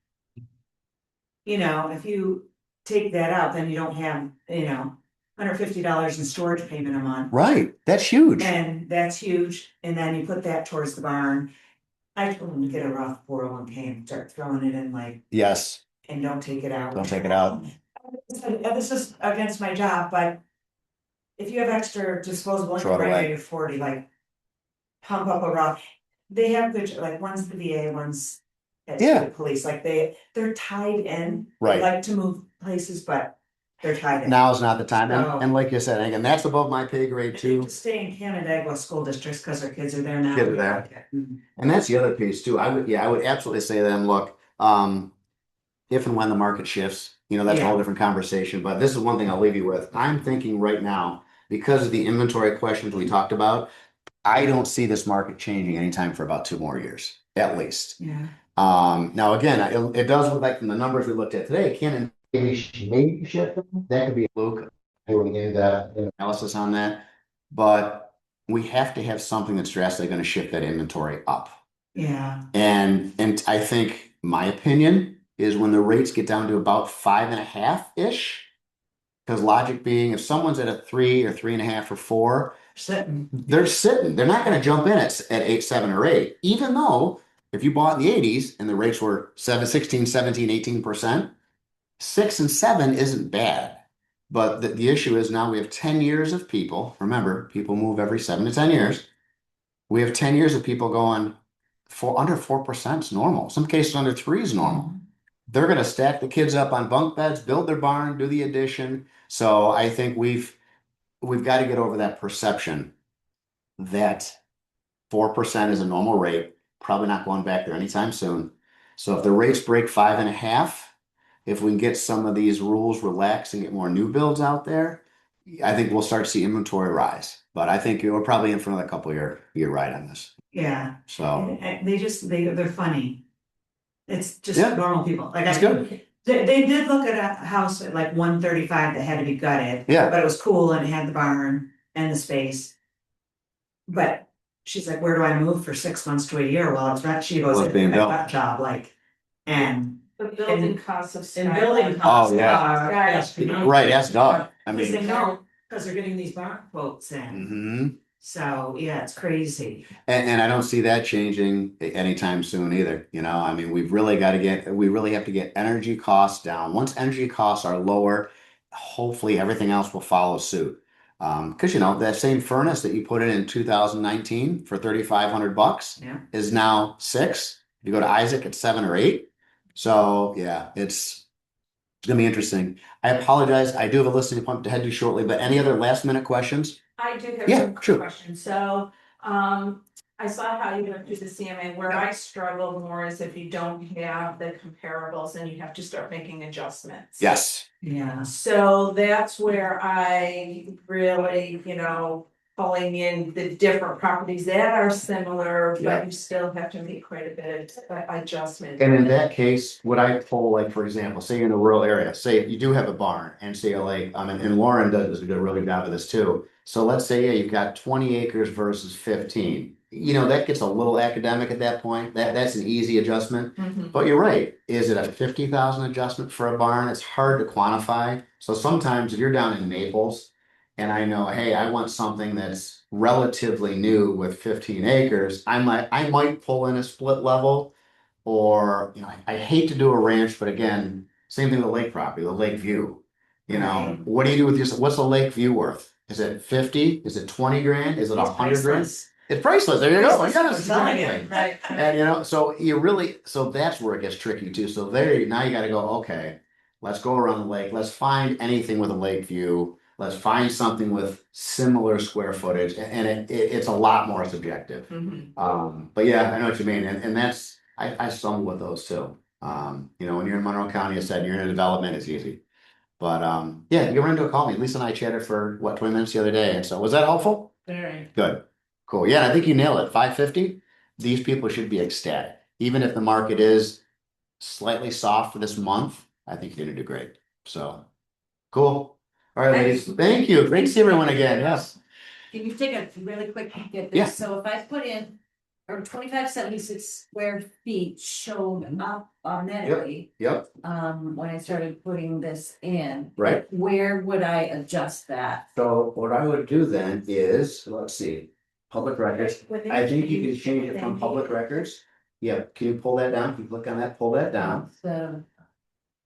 you know, if you take that out, then you don't have, you know, $150 in storage payment a month. right. That's huge. And that's huge, and then you put that towards the barn. I told him to get a Roth 401k and start throwing it in, like, Yes, and don't take it out. don't take it out. This is against my job, but if you have extra disposable Throw it income right away. at your 40, like, pump up a Roth. They have good, like, one's the VA, one's at Yeah. the police, like, they're tied in. They Right. like to move places, but they're tied in. Now is not the time. So- And like you said, again, that's above my pay grade too. To stay in Canandaigua school districts because their kids are there now. Kids are there. Mhm. And that's the other piece too. I would absolutely say to them, look, If and when the market shifts, that's a whole Yeah. different conversation, but this is one thing I'll leave you with. I'm thinking right now, because of the inventory questions we talked about, I don't see this market changing anytime for about 2 more years, at least. Yeah. Now again, it does look like from the numbers we looked at today, can maybe shift. That could be Luke doing the analysis on that. But we have to have something that's drastically going to shift that inventory up. Yeah. And I think my opinion is when the rates get down to about 5.5-ish, because logic being if someone's at a 3 or 3.5 or 4, Sitting. they're sitting. They're not going to jump in at 8, 7, or 8, even though if you bought in the 80s and the rates were 7, 16, 17, 18%, 6 and 7 isn't bad. But the issue is now we have 10 years of people. Remember, people move every 7 to 10 years. We have 10 years of people going under 4% is normal. Some cases under 3 is normal. They're going to stack the kids up on bunk beds, build their barn, do the addition. So I think we've got to get over that perception that 4% is a normal rate. Probably not going back there anytime soon. So if the rates break 5.5, if we can get some of these rules relaxed and get more new builds out there, I think we'll start to see inventory rise. But I think we're probably in for another couple year ride on this. Yeah. So And they're funny. It's just Yeah. normal people. Like That's good. They did look at a house at like 135 that had to be gutted. Yeah. But it was cool and it had the barn and the space. But she's like, where do I move for 6 months to a year? Well, it's not, she goes, Well, it's being "A built." gut job, like, and The building costs of. and building Skyline. costs Oh, yeah. are. Guys. Right, that's Doug. I Because they mean, know, because they're getting these barn quotes in. mhm. So, yeah, it's crazy. And I don't see that changing anytime soon either. I mean, we really have to get energy costs down. Once energy costs are lower, hopefully everything else will follow suit. Because that same furnace that you put in 2019 for $3,500 Yeah. is now 6. If you go to Isaac, it's 7 or 8. So yeah, it's gonna be interesting. I apologize. I do have a listing appointment to head to shortly, but any other last minute questions? I do have Yeah, some sure. questions, so, I saw how you went through the CMA, where I struggle more is if you don't have the comparables and you have to start making adjustments. Yes. Yeah. So that's where I really, pulling in the different properties that are similar, Yeah. but you still have to make quite a bit of adjustment. And in that case, would I pull, like, for example, say you're in a rural area, say you do have a barn and say a lake, and Lauren does a really good job of this too. So let's say, yeah, you've got 20 acres versus 15. That gets a little academic at that point. That's an easy adjustment. Mhm. But you're right. Is it a 50,000 adjustment for a barn? It's hard to quantify. So sometimes if you're down in Naples and I know, hey, I want something that's relatively new with 15 acres, I might pull in a split level. Or, I hate to do a ranch, but again, same thing with the lake property, the lake view. Right. What do you do with this? What's the lake view worth? Is it 50? Is it 20 grand? Is it It's 100 grand? priceless. It's priceless. There you go. Priceless, You gotta I'm telling you. exactly. Right. And so that's where it gets tricky too. So now you gotta go, okay, let's go around the lake. Let's find anything with a lake view. Let's find something with similar square footage. And it's a lot more subjective. Mhm. But yeah, I know what you mean. And that's, I stumble with those too. When you're in Monroe County, I said you're in a development, it's easy. But yeah, you run into a call me. Lisa and I chatted for 20 minutes the other day. And so was that helpful? Very. Good. Cool. Yeah, I think you nailed it. 550. These people should be ecstatic. Even if the market is slightly soft for this month, I think you're gonna do great. So cool. All right, ladies. Thank you. Great to see everyone again. Yes. Can you take a really quick peek at Yeah. this? So if I put in, or 2576 square feet showed up automatically. Yep. When I started putting this in. Right. Where would I adjust that? So what I would do then is, let's see, public records. I think you can change it from public records. Yeah, can you pull that down? If you click on that, pull that down. So.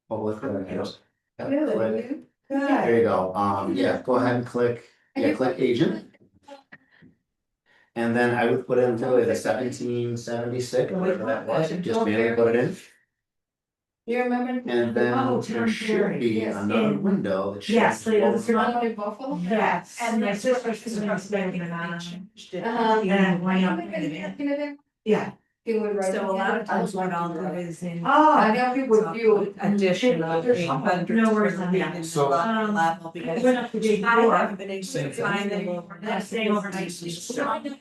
Public records. Yep, Really? click. Good. There you go. Yeah, go ahead and click, click agent. And then I would put in really the 1776, whatever that was, just manually put it in. You remember? And then Oh, there Tom should Ferry, be yes, another in- window that shows. Yes, they have both. the Buffalo? Yes. And my sister's construction construction bank and I on. changed it. And why not put it in? Yeah, He would write. So a lot of times what I'll do is in. I know people do. Additional. No worries on that. So- Level because. Went up to day I four. haven't been able to find them. I'm staying overnight.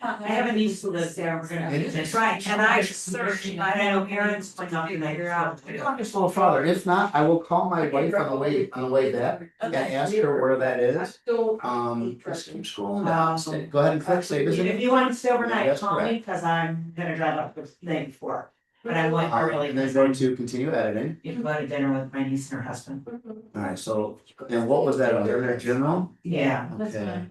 I have a niece who lives there, we're gonna. That's right, and I searched, I know parents like not figure out. I'm just a little farther. If not, I will call my wife on the way back and ask her where that is. Just keep scrolling down. Go ahead and click save as If you want to stay overnight, That's call me, correct. cause I'm gonna drive up the night before. But I want early, And then go to continue editing. you can go to dinner with my niece and her husband. Alright, so, and what was that under general? Yeah. Okay,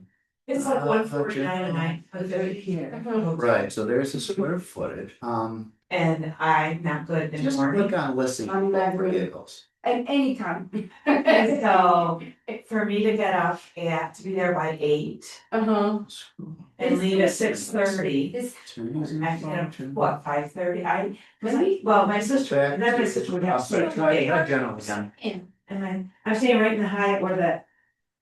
It's like 149 a night, but they're here. right, so there's the square footage, And I'm not good in the just morning. click on listing I'm not really- vehicles. At any time. And so, for me to get up at, to be there by 8 and leave at 6:30. It's, I have to get up, what, 5:30? Well, my sister, then my sister would have to stay. General again. And I'm staying right in the Hyatt where the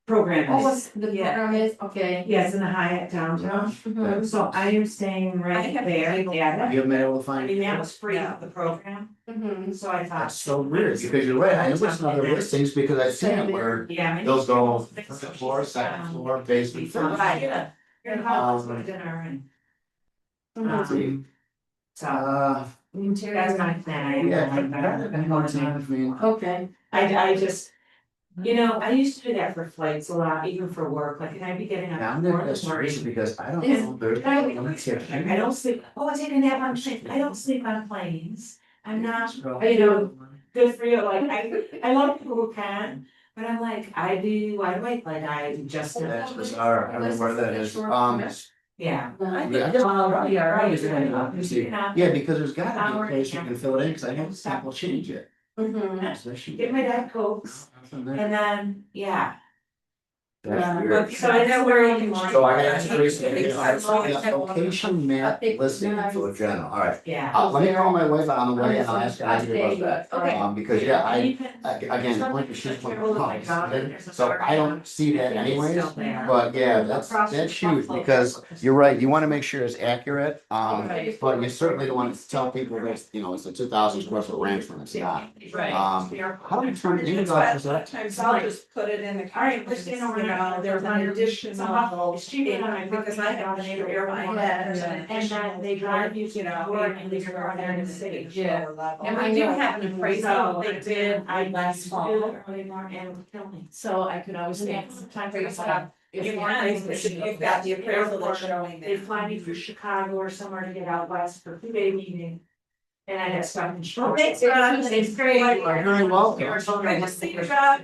program oh, is. what's the Yeah. program is, okay. Yes, in the Hyatt downtown. Mhm. So I am staying right have there. been able- Yeah, You haven't been able to I find. mean, that was free of the program, Mhm. so I thought. That's so weird, because you're right, I know some other listings, because I've seen it where Yeah. my they'll niece go was first six, floor, second floor, basement. So right, your house for dinner and. So that's my plan. Yeah, I'm going to. I mean, Okay. I just, you know, I used to do that for flights a lot, even for work, like, can I be getting up? now I'm at 4 gonna in the ask morning? Teresa because I don't Is- know, there's. I don't sleep, oh, I take a nap on planes, I don't sleep on planes, I'm not, you know, good for you, like, I love people who can. But I'm like, I do, why do I just. That's bizarre, I don't know where that is, Yeah. yeah, I just. Yeah. Yeah, because there's gotta be a place you can fill it in, cause I know the app will change it. Mhm. So that should Get be- my Diet Cokes, and then, yeah. That's But weird. so I know where you can. So I gotta ask Teresa, location map listing for general, alright. Yeah. Let me call my wife on the way and I'll ask her to about that, Okay. because yeah, again, like she's one of the house, so I don't see that anyways. But yeah, that's huge, because you're right, you wanna make sure it's accurate, but you certainly don't want to tell people that, you know, it's a 2,000 square foot ranch when it's not. How do we turn it into But that? sometimes I'll just put it in the car, you know, there's an additional. Because I have an airline. And then they drive you to, You know, work and leave your car there in the city. Yeah. And I we do know. have an appraisal, they did, I last fall, Early morning and it would kill me. so I could always get some time for yourself. If You you want, want, you've got the appraisal that's showing They that. fly me through Chicago or somewhere to get out west for 2-day meeting. And I got stuck in. Well, thanks, Ron. It's great. You're very welcome. You're a job.